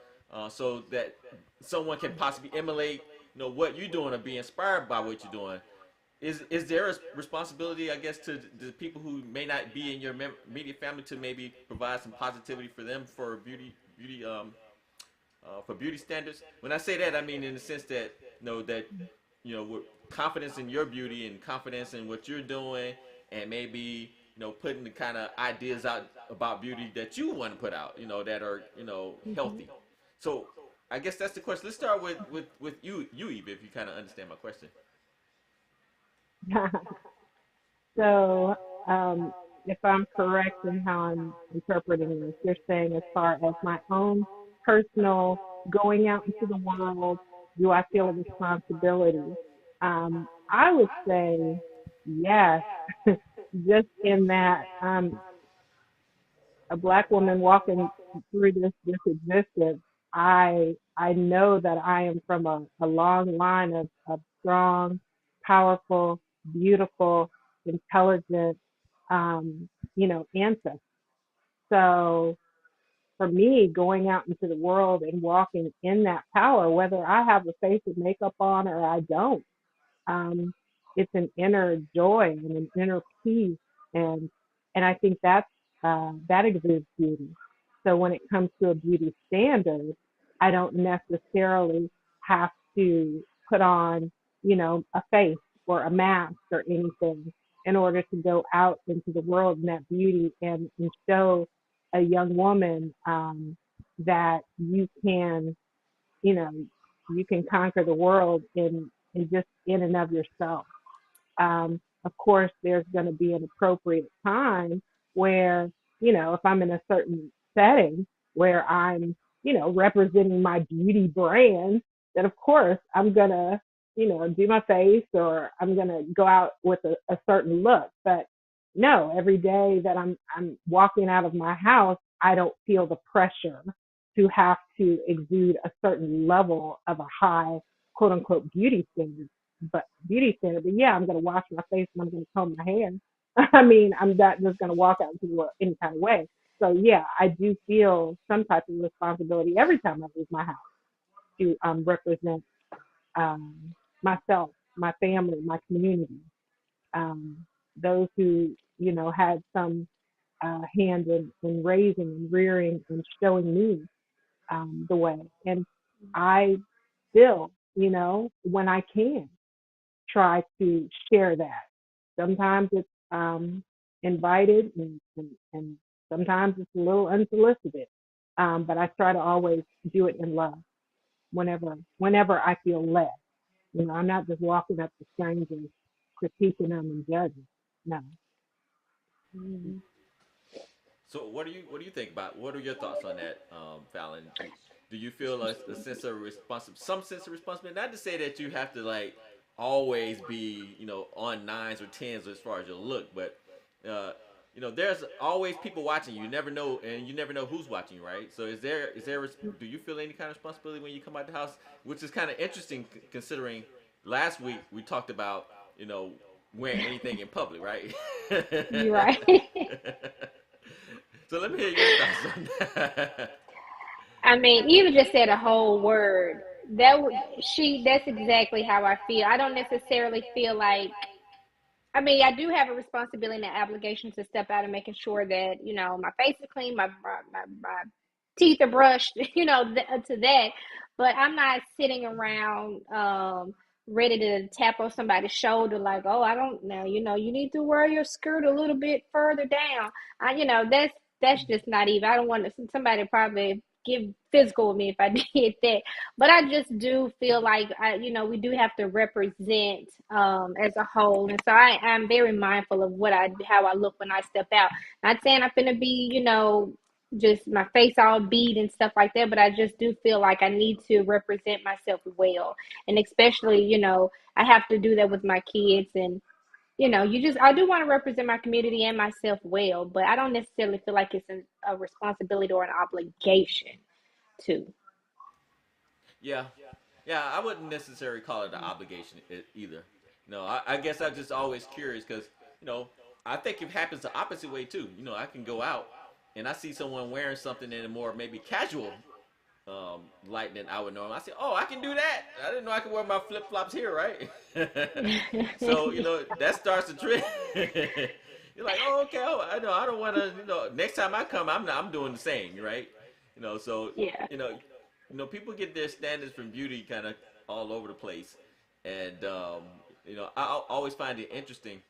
so that someone can possibly emulate what you're doing or be inspired by what you're doing. Is there a responsibility, I guess, to the people who may not be in your immediate family, to maybe provide some positivity for them, for for beauty standards? When I say that, I mean in the sense that with confidence in your beauty and confidence in what you're doing, and maybe putting the kind of ideas out about beauty that you want to put out, that are healthy. So I guess that's the question. Let's start with you, Eva, if you kind of understand my question. So, if I'm correct in how I'm interpreting this, you're saying as far as my own personal going out into the world, do I feel a responsibility? I would say yes, just in that a black woman walking through this existence, I know that I am from a long line of strong, powerful, beautiful, intelligent, ancestors. So for me, going out into the world and walking in that power, whether I have a face of makeup on or I don't, um, it's an inner joy and an inner peace, and I think that exudes beauty. So when it comes to a beauty standard, I don't necessarily have to put on, a face or a mask or anything in order to go out into the world in that beauty, and show a young woman that you know, you can conquer the world in just in and of yourself. Of course, there's going to be an appropriate time where, if I'm in a certain setting where I'm, representing my beauty brand, then of course I'm going to, do my face, or I'm going to go out with a certain look. But no, every day that I'm walking out of my house, I don't feel the pressure to have to exude a certain level of a high quote unquote beauty standard. But yeah, I'm gonna wash my face and I'm gonna comb my hair. I mean, I'm not just gonna walk out into the world any kind of way. So yeah, I do feel some type of responsibility every time I leave my house to represent um, myself, my family, my community, um, those who had some hand in raising and rearing and showing me the way. And I still, when I can, try to share that. Sometimes it's invited and sometimes it's a little unsolicited. But I try to always do it in love whenever I feel led. I'm not just walking up to strangers, critiquing them and judging. No. Mhm. So what do you think about? What are your thoughts on that, Fallon? Do you feel a sense of some sense of responsibility? Not to say that you have to like always be on nines or tens as far as your look, but uh, there's always people watching you. You never know, and you never know who's watching you, right? So do you feel any kind of responsibility when you come out the house? Which is kind of interesting considering last week we talked about you know wearing anything in public, right? You're right. So let me hear your thoughts on that. I mean, even just said a whole word. That's exactly how I feel. I don't necessarily feel like, I mean, I do have a responsibility and an obligation to step out and making sure that, my face is clean, my teeth are brushed, to that. But I'm not sitting around ready to tap on somebody's shoulder like, oh, I don't know, you need to wear your skirt a little bit further down. That's just not even. I don't want to. Somebody probably give physical with me if I did that. But I just do feel like we do have to represent as a whole, and so I'm very mindful of how I look when I step out. Not saying I'm gonna be, just my face all beat and stuff like that, but I just do feel like I need to represent myself well, and especially, I have to do that with my kids, and I do want to represent my community and myself well, but I don't necessarily feel like it's a responsibility or an obligation to. Yeah, yeah. I wouldn't necessarily call it an obligation either. No, I guess I'm just always curious because you know I think it happens the opposite way too. I can go out and I see someone wearing something in a more maybe casual light than I would normally. I say, oh, I can do that. I didn't know I could wear my flip flops here, right? So that starts the trend. You're like, oh, okay. Oh, I know. I don't want to. Next time I come, I'm doing the same, right? So Yeah. you know, people get their standards from beauty kind of all over the place, and always find it interesting,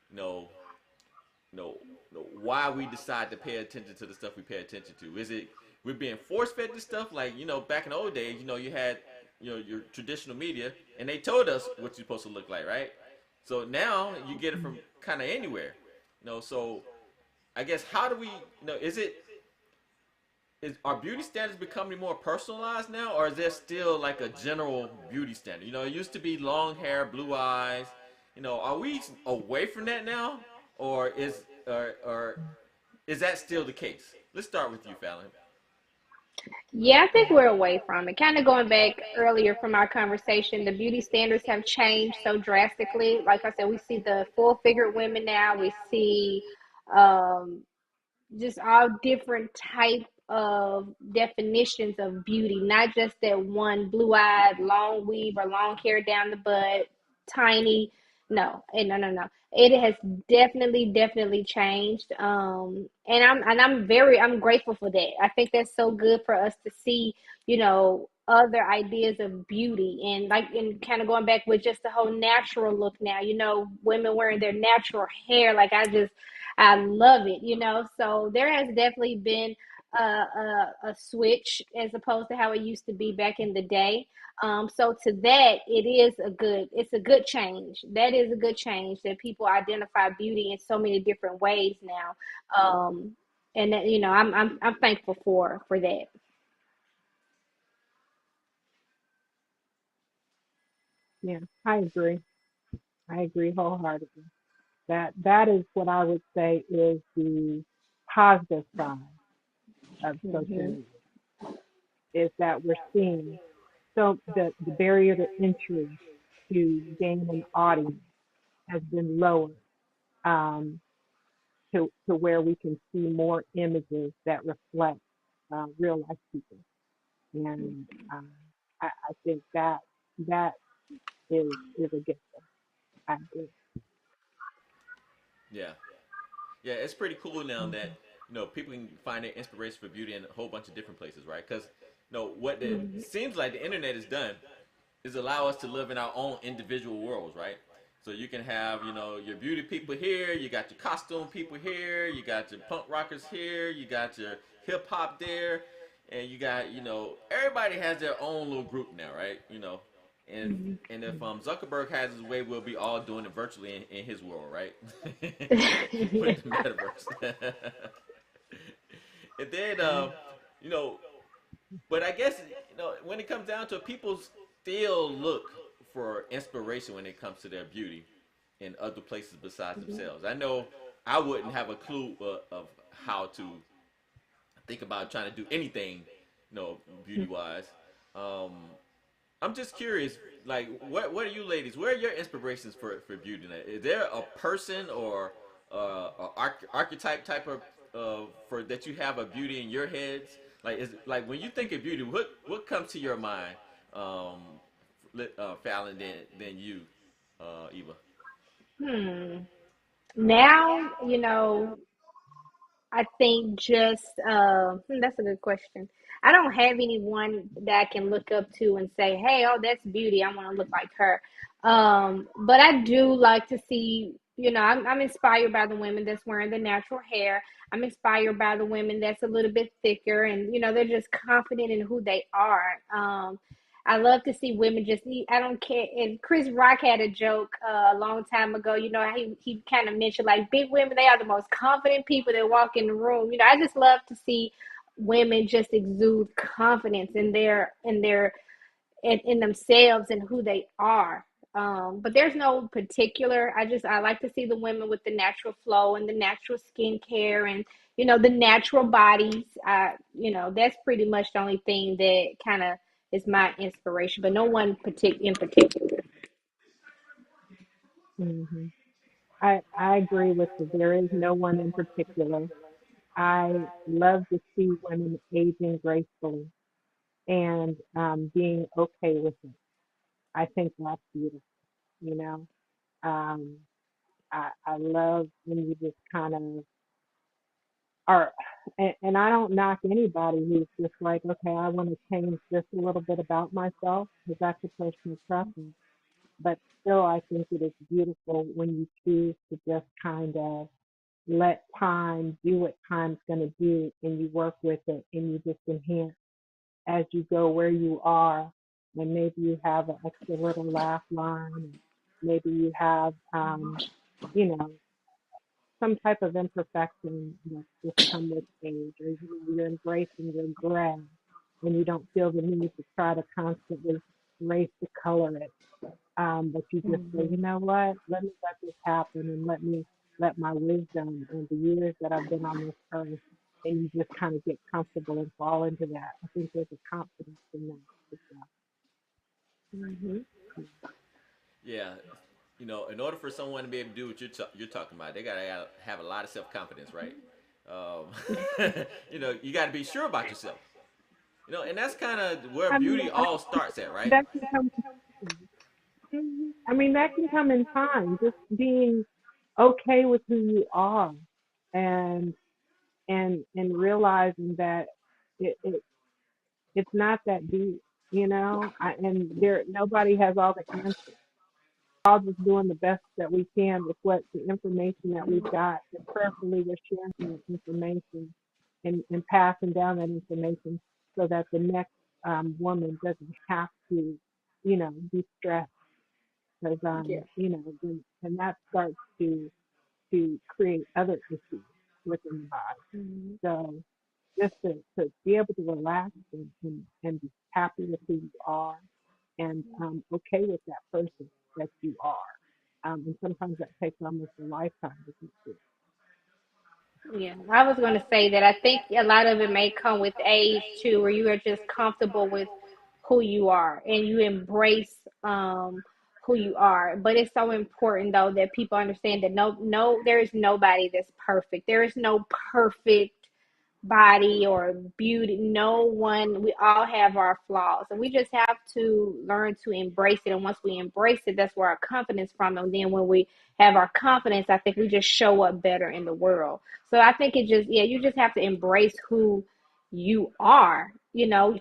you know, know, why we decide to pay attention to the stuff we pay attention to. Is it we're being force fed this stuff? Like back in the old days, you had your traditional media, and they told us what you're supposed to look like, right? So now you get it from kind of anywhere. So I guess how do we? Is our beauty standards becoming more personalized now, or is there still like a general beauty standard? It used to be long hair, blue eyes. Are we away from that now, or is that still the case? Let's start with you, Fallon. Yeah, I think we're away from it. Kind of going back earlier from our conversation, the beauty standards have changed so drastically. Like I said, we see the full figured women now. We see um, just all different type of definitions of beauty, not just that one blue-eyed, long weave or long hair down the butt, tiny. No, no. It has definitely changed. I'm grateful for that. I think that's so good for us to see, other ideas of beauty, and kind of going back with just the whole natural look now, women wearing their natural hair. Like I love it, So there has definitely been a switch as opposed to how it used to be back in the day. So to that, it's a good change. That is a good change that people identify beauty in so many different ways now. And that, I'm thankful for that. Yeah, I agree. I agree wholeheartedly. That is what I would say is the positive side of social Hmm. media, is that we're seeing so the barrier to entry to gain an audience has been lowered. Um, to where we can see more images that reflect real life people. And I think that is a gift. I agree. Yeah. Yeah, it's pretty cool now that people can find their inspiration for beauty in a whole bunch of different places, right? Because what it Mm-hmm. seems like the internet has done is allow us to live in our own individual worlds, right? So you can have your beauty people here, you got your costume people here, you got your punk rockers here, you got your hip hop there, and you got everybody has their own little group now, right? And and if Zuckerberg has his way, we'll be all doing it virtually in his world, right? With the metaverse. And then, you know, but I guess when it comes down to it, people still look for inspiration when it comes to their beauty in other places besides themselves. I know I wouldn't have a clue of how to think about trying to do anything, beauty wise. Um, I'm just curious, like, what are you ladies? Where are your inspirations for beauty? Is there a person or archetype type of for that you have a beauty in your heads? Like, is like when you think of beauty, what comes to your mind, um, Fallon, than you, Eva? Hmm. Now, I think just that's a good question. I don't have anyone that I can look up to and say, "Hey, oh, that's beauty. I want to look like her." But I do like to see. I'm inspired by the women that's wearing the natural hair. I'm inspired by the women that's a little bit thicker, and they're just confident in who they are. I love to see women just. I don't care. And Chris Rock had a joke a long time ago. He kind of mentioned like big women. They are the most confident people that walk in the room. I just love to see women just exude confidence in themselves and who they are. But there's no particular. I like to see the women with the natural flow and the natural skincare and the natural bodies. That's pretty much the only thing that kind of is my inspiration. But no one in particular. Hmm. I agree with you. There is no one in particular. I love to see women aging gracefully and being okay with it. I think that's beautiful. You know, um, I love when you just kind of are, and I don't knock anybody who's just like, okay, I want to change just a little bit about myself because that's a personal preference. But still, I think it is beautiful when you choose to just kind of let time do what time's going to do and you work with it and you just enhance as you go where you are. And maybe you have an extra little laugh line, and maybe you have, you know, some type of imperfection that just come with age, or you're embracing your gray and you don't feel the need to try to constantly race to color it. But you just say, you Mm-hmm. know what? Let me let this happen and let me let my wisdom and the years that I've been on this earth, and you just kind of get comfortable and fall into that. I think there's a confidence in that as Mm-hmm. well. Yeah, in order for someone to be able to do what you're talking about, they gotta have a lot of self confidence, right? You got to be sure about yourself. And that's kind of where I mean, beauty all starts at, right? that can come. I mean, that can come in time. Just being okay with who you are, and and realizing that it it's not that deep, you know. And there nobody has all the answers. We're all just doing the best that we can with what the information that we've got, and prayerfully we're sharing that information and passing down that information so that the next woman doesn't have to, be stressed because Yeah. and that starts to create other issues within the body. Mm-hmm. So just to be able to relax and be happy with who you are and okay with that person that you are. And sometimes that takes almost a lifetime to get through. Yeah, I was going to say that I think a lot of it may come with age too, where you are just comfortable with who you are and you embrace who you are. But it's so important though that people understand that there is nobody that's perfect. There is no perfect body or beauty. No one, we all have our flaws, and we just have to learn to embrace it. And once we embrace it, that's where our confidence from. And then when we have our confidence, I think we just show up better in the world. So I think it just, yeah, you just have to embrace who you are,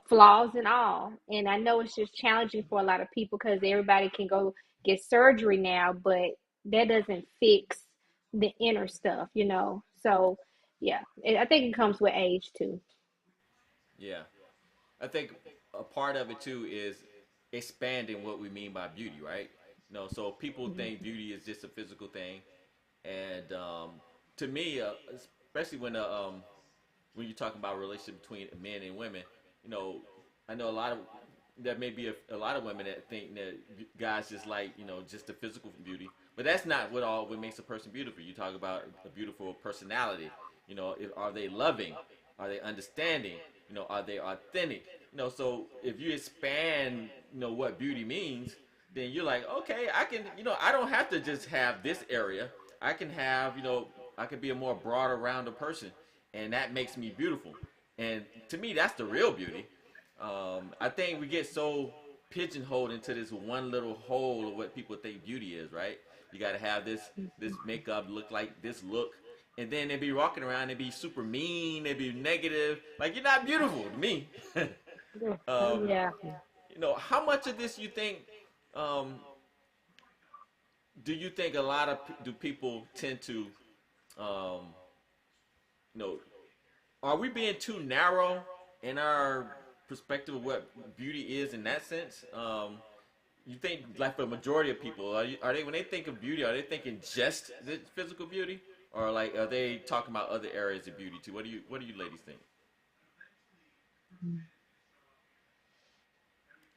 flaws and all. And I know it's just challenging for a lot of people because everybody can go get surgery now, but that doesn't fix the inner stuff. So yeah, I think it comes with age too. Yeah. I think a part of it too is expanding what we mean by beauty, right? So people think beauty is just a physical thing, and to me, especially when you're talking about a relationship between men and women, you know, I know a lot of there may be a lot of women that think that guys just like just the physical beauty, but that's not what makes a person beautiful. You talk about a beautiful personality. Are they loving? Are they understanding? Are they authentic? So if you expand, what beauty means, then you're like, okay, I can, I don't have to just have this area. I can have, I can be a more broader, rounder person, and that makes me beautiful. And to me, that's the real beauty. I think we get so pigeonholed into this one little hole of what people think beauty is, right? You got to have this makeup look like this look, and then they be walking around, they be super mean, they be negative, like you're not beautiful to me. um, Yeah. how much of this you think? Um, do you think a lot of do people tend to, um, you know, are we being too narrow in our perspective of what beauty is in that sense? You think like for the majority of people, are they when they think of beauty, are they thinking just the physical beauty, or like are they talking about other areas of beauty too? What do you ladies think?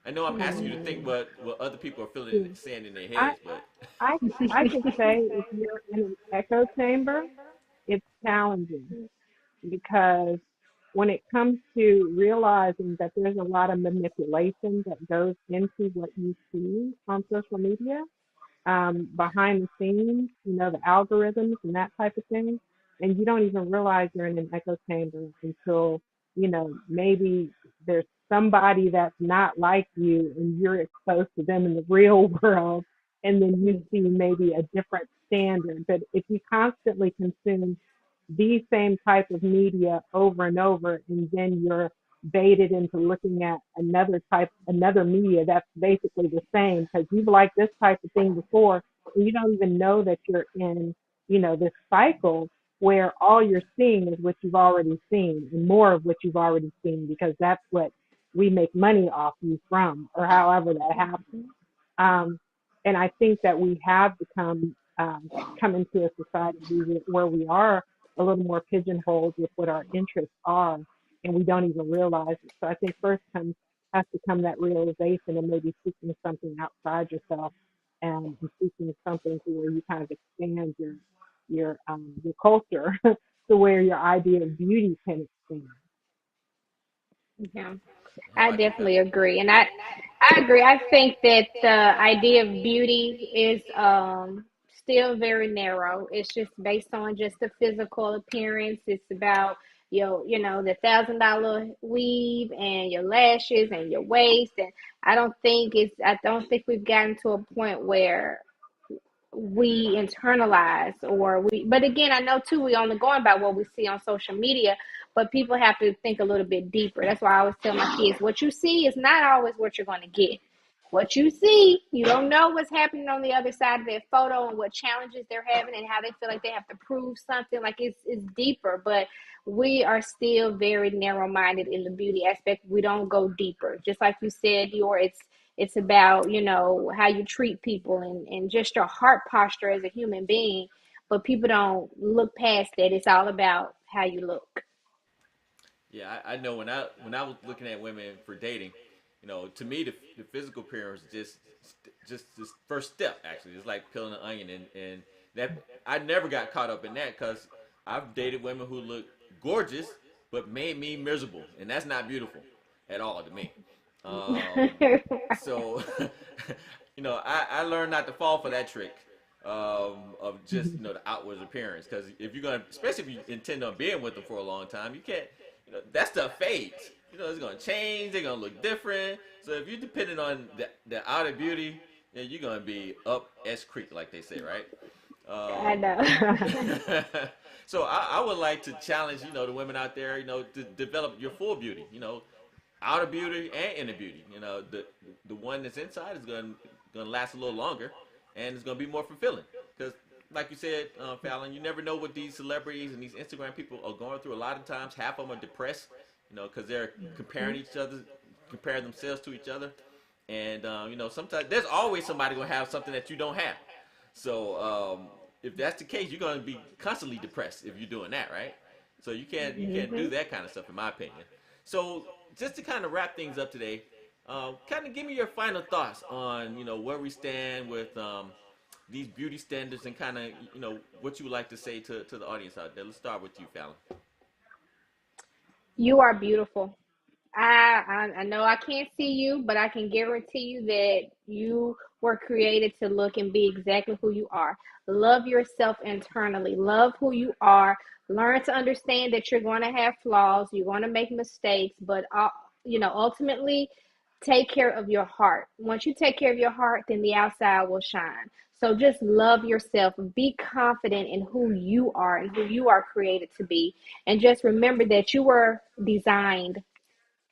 I know I'm asking you to think Hmm. what other people are feeling See, saying in their I heads, but I I could say if you're in an echo chamber, it's challenging because when it comes to realizing that there's a lot of manipulation that goes into what you see on social media, behind the scenes, the algorithms and that type of thing. And you don't even realize you're in an echo chamber until, maybe there's somebody that's not like you and you're exposed to them in the real world. And then you see maybe a different standard. But if you constantly consume the same type of media over and over, and then you're baited into looking at another media that's basically the same because you've liked this type of thing before, and you don't even know that you're in, this cycle where all you're seeing is what you've already seen and more of what you've already seen because that's what we make money off you from, or however that happens. Um, and I think that we have become come into a society where we are a little more pigeonholed with what our interests are, and we don't even realize it. So I think first has to come that realization and maybe seeking something outside yourself and seeking something to where you kind of expand your culture to where your idea of beauty can expand. Yeah. oh, I I get that. definitely agree. And I agree. I think that the idea of beauty is still very narrow. It's just based on just the physical appearance. It's about the $1,000 weave and your lashes and your waist. And I don't think we've gotten to a point where we internalize but again, I know too we only going by what we see on social media, but people have to think a little bit deeper. That's why I always tell my kids, what you see is not always what you're going to get. What you see, you don't know what's happening on the other side of that photo and what challenges they're having and how they feel like they have to prove something. Like it's deeper, but we are still very narrow minded in the beauty aspect. We don't go deeper, just like you said, Dior. It's about, how you treat people and just your heart posture as a human being. But people don't look past that. It's all about how you look. Yeah, I know when I was looking at women for dating, to me the physical appearance just this first step actually. It's like peeling an onion, and that I never got caught up in that because I've dated women who look gorgeous but made me miserable, and that's not beautiful at all to me. Um, so I learned not to fall for that trick of just the outward appearance. Because if you're gonna, especially if you intend on being with them for a long time, you can't. That stuff fades. It's gonna change. They're gonna look different. So if you're dependent on the outer beauty, you're gonna be up S creek, like they say, right? I Um, know. so I would like to challenge the women out there, to develop your full beauty. Outer beauty and inner beauty. The one that's inside is gonna last a little longer, and it's gonna be more fulfilling. Because, like you said, Fallon, you never know what these celebrities and these Instagram people are going through. A lot of times, half of them are depressed, because they're comparing themselves to each other, and sometimes there's always somebody gonna have something that you don't have. So if that's the case, you're gonna be constantly depressed if you're doing that, right? So you can't do that kind of stuff, in my opinion. So just to kind of wrap things up today, kind of give me your final thoughts on where we stand with these beauty standards, and kind of what you would like to say to the audience out there. Let's start with you, Fallon. You are beautiful. I know I can't see you, but I can guarantee you that you were created to look and be exactly who you are. Love yourself internally. Love who you are. Learn to understand that you're going to have flaws. You're going to make mistakes, but ultimately, take care of your heart. Once you take care of your heart, then the outside will shine. So just love yourself. Be confident in who you are and who you are created to be. And just remember that you were designed.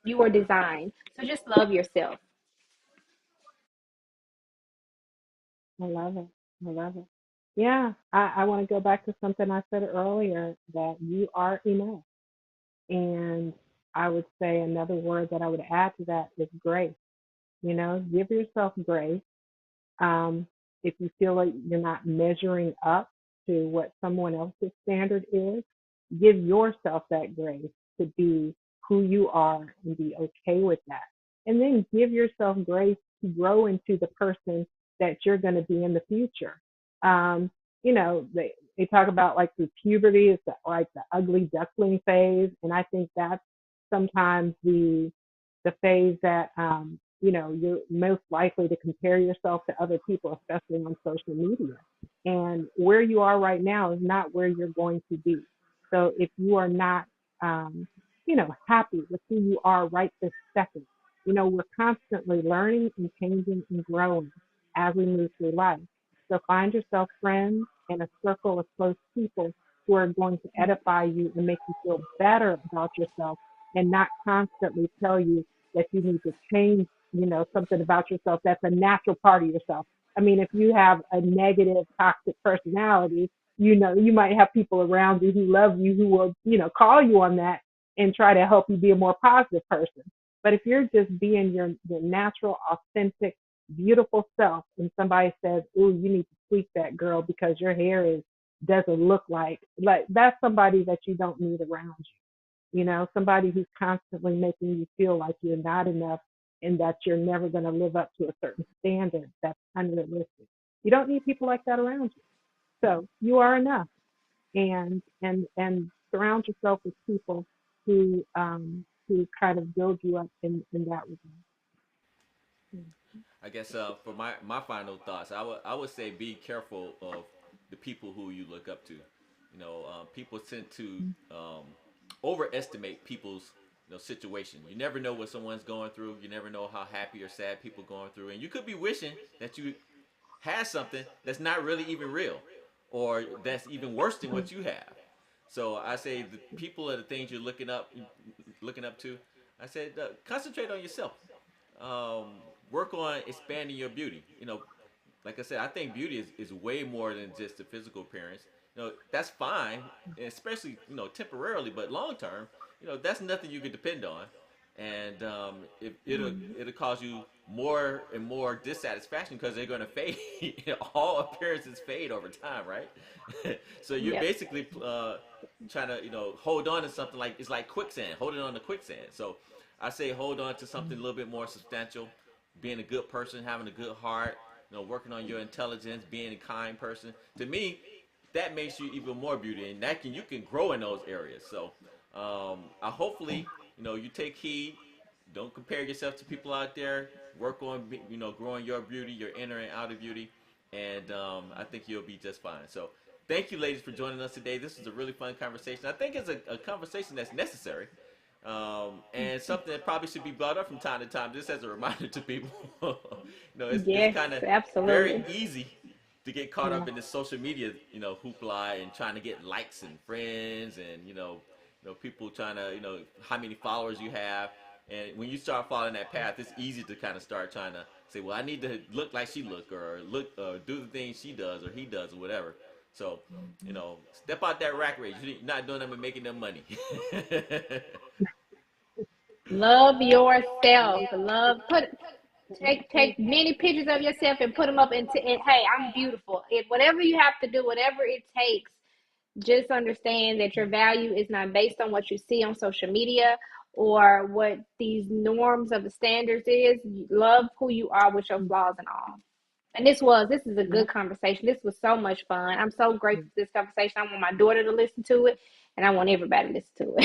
So just love yourself. I love it. I love it. Yeah, I want to go back to something I said earlier that you are enough. And I would say another word that I would add to that is grace. Give yourself grace. Um, if you feel like you're not measuring up to what someone else's standard is, give yourself that grace to be who you are and be okay with that. And then give yourself grace to grow into the person that you're going to be in the future. They talk about like through puberty, it's like the ugly duckling phase. And I think that's sometimes the phase that you're most likely to compare yourself to other people, especially on social media. And where you are right now is not where you're going to be. So if you are not, happy with who you are right this second, we're constantly learning and changing and growing as we move through life. So find yourself friends and a circle of close people who are going to edify you and make you feel better about yourself and not constantly tell you that you need to change, something about yourself that's a natural part of yourself. I mean, if you have a negative, toxic personality, you might have people around you who love you who will, call you on that and try to help you be a more positive person. But if you're just being your natural, authentic, beautiful self, and somebody says, "Ooh, you need to tweak that, girl, because your hair is doesn't look like," that's somebody that you don't need around you. Somebody who's constantly making you feel like you're not enough and that you're never going to live up to a certain standard that's unrealistic. You don't need people like that around you. So you are enough, and surround yourself with people who kind of build you up in that regard. I guess for my final thoughts, I would say be careful of the people who you look up to. People tend to overestimate people's situation. You never know what someone's going through. You never know how happy or sad people are going through, and you could be wishing that you had something that's not really even real, or that's even worse than what you have. So I say the people are the things you're looking up to. I said concentrate on yourself. Um, Work on expanding your beauty. Like I said, I think beauty is way more than just the physical appearance. That's fine, especially temporarily, but long term, that's nothing you can depend on, and it'll cause you more and more dissatisfaction because they're gonna fade. All appearances fade over time, right? So you're Yep. basically trying to hold on to something like it's like quicksand, holding on to quicksand. So I say hold on to something a little bit more substantial, being a good person, having a good heart, working on your intelligence, being a kind person. To me, that makes you even more beauty, and you can grow in those areas. So, I hopefully you take heed, don't compare yourself to people out there. Work on, growing your beauty, your inner and outer beauty, and I think you'll be just fine. So thank you, ladies, for joining us today. This was a really fun conversation. I think it's a conversation that's necessary, and something that probably should be brought up from time to time, just as a reminder to people. It's Yes, kind of very absolutely. easy to get caught up in the social media, hoopla and trying to get likes and friends and people trying to how many followers you have. And when you start following that path, it's easy to kind of start trying to say, well, I need to look like she look, or do the things she does or he does or whatever. So, step out that rack race. You're not doing them and making them money. Love yourself. Take many pictures of yourself and put them up and hey, I'm beautiful. Whatever you have to do, whatever it takes, just understand that your value is not based on what you see on social media or what these norms of the standards is. You love who you are with your flaws and all. And this is a good conversation. This was so much fun. I'm so grateful for this conversation. I want my daughter to listen to it, and I want everybody to listen to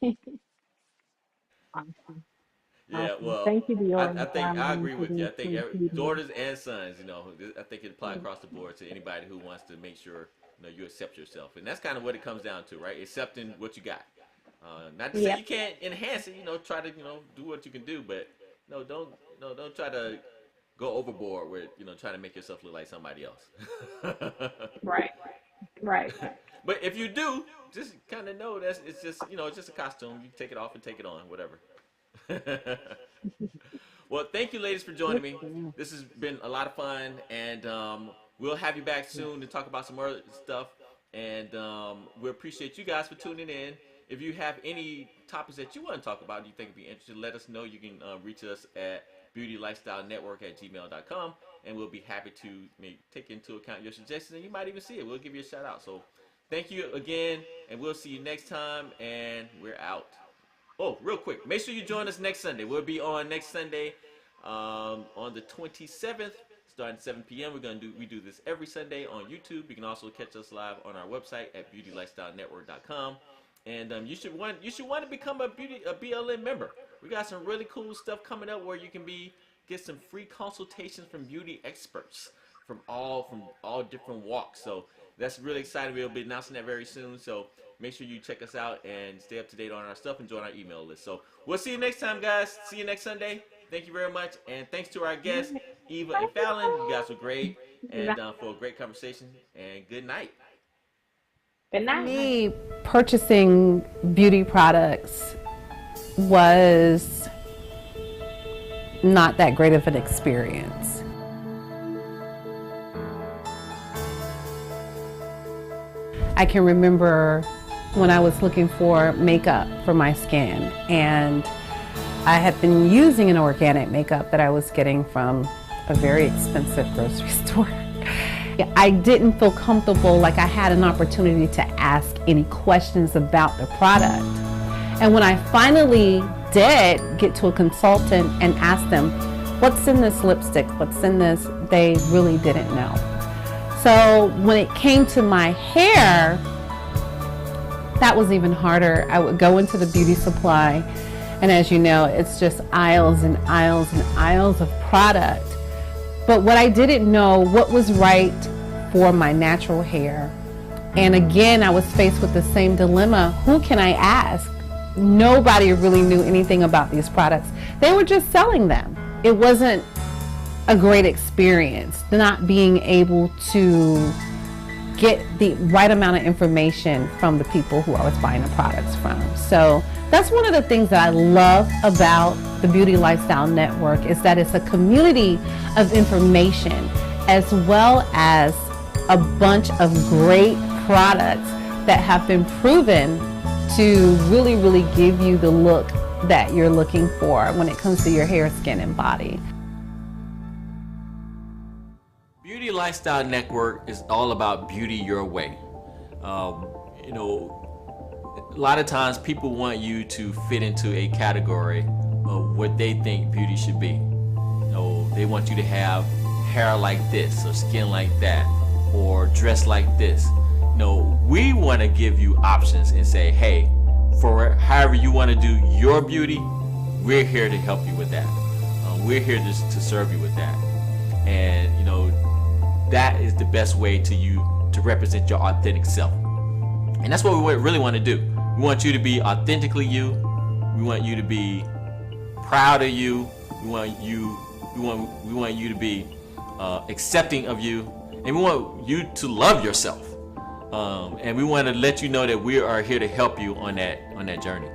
it. Awesome. Yeah, well, Thank you, Dior. I think I agree with you. I think daughters and sons, I think it applies across the board to anybody who wants to make sure you accept yourself, and that's kind of what it comes down to, right? Accepting what you got. Not to say you can't enhance it, try to do what you can do, but don't try to go overboard with trying to make yourself look like somebody else. Right. But if you do, just kind of know that it's just it's just a costume. You take it off and take it on, whatever. Well, thank you, ladies, for joining me. This has been a lot of fun, and we'll have you back soon to talk about some more stuff. And we appreciate you guys for tuning in. If you have any topics that you want to talk about, you think would be interesting, let us know. You can reach us at beautylifestylenetwork@gmail.com, and we'll be happy to take into account your suggestions, and you might even see it. We'll give you a shout out. So thank you again, and we'll see you next time, and we're out. Oh, real quick, make sure you join us next Sunday. We'll be on next Sunday on the 27th, starting at 7 p.m. We do this every Sunday on YouTube. You can also catch us live on our website at beautylifestylenetwork.com. And you should want to become a BLN member. We got some really cool stuff coming up where you can get some free consultations from beauty experts from all different walks. So that's really exciting. We'll be announcing that very soon. So make sure you check us out and stay up to date on our stuff and join our email list. So we'll see you next time, guys. See you next Sunday. Thank you very much. And thanks to our guests, Eva and Fallon. You guys were great. And for a great conversation. And good night. Good night. Me, purchasing beauty products was not that great of an experience. I can remember when I was looking for makeup for my skin, and I had been using an organic makeup that I was getting from a very expensive grocery store. I didn't feel comfortable, like I had an opportunity to ask any questions about the product. And when I finally did get to a consultant and ask them, what's in this lipstick, what's in this, they really didn't know. So when it came to my hair, that was even harder. I would go into the beauty supply, and as you know, it's just aisles and aisles and aisles of product. But what I didn't know, what was right for my natural hair. And again, I was faced with the same dilemma. Who can I ask? Nobody really knew anything about these products. They were just selling them. It wasn't a great experience, not being able to get the right amount of information from the people who I was buying the products from. So that's one of the things that I love about the Beauty Lifestyle Network, is that it's a community of information as well as a bunch of great products that have been proven to really, really give you the look that you're looking for when it comes to your hair, skin, and body. Beauty Lifestyle Network is all about beauty your way. A lot of times people want you to fit into a category of what they think beauty should be. They want you to have hair like this or skin like that or dress like this. We want to give you options and say, hey, for however you want to do your beauty, we're here to help you with that. We're here to serve you with that. And you know, that is the best way to represent your authentic self. And that's what we really want to do. We want you to be authentically you. We want you to be proud of you. We want you to be accepting of you, and we want you to love yourself. And we want to let you know that we are here to help you on that journey.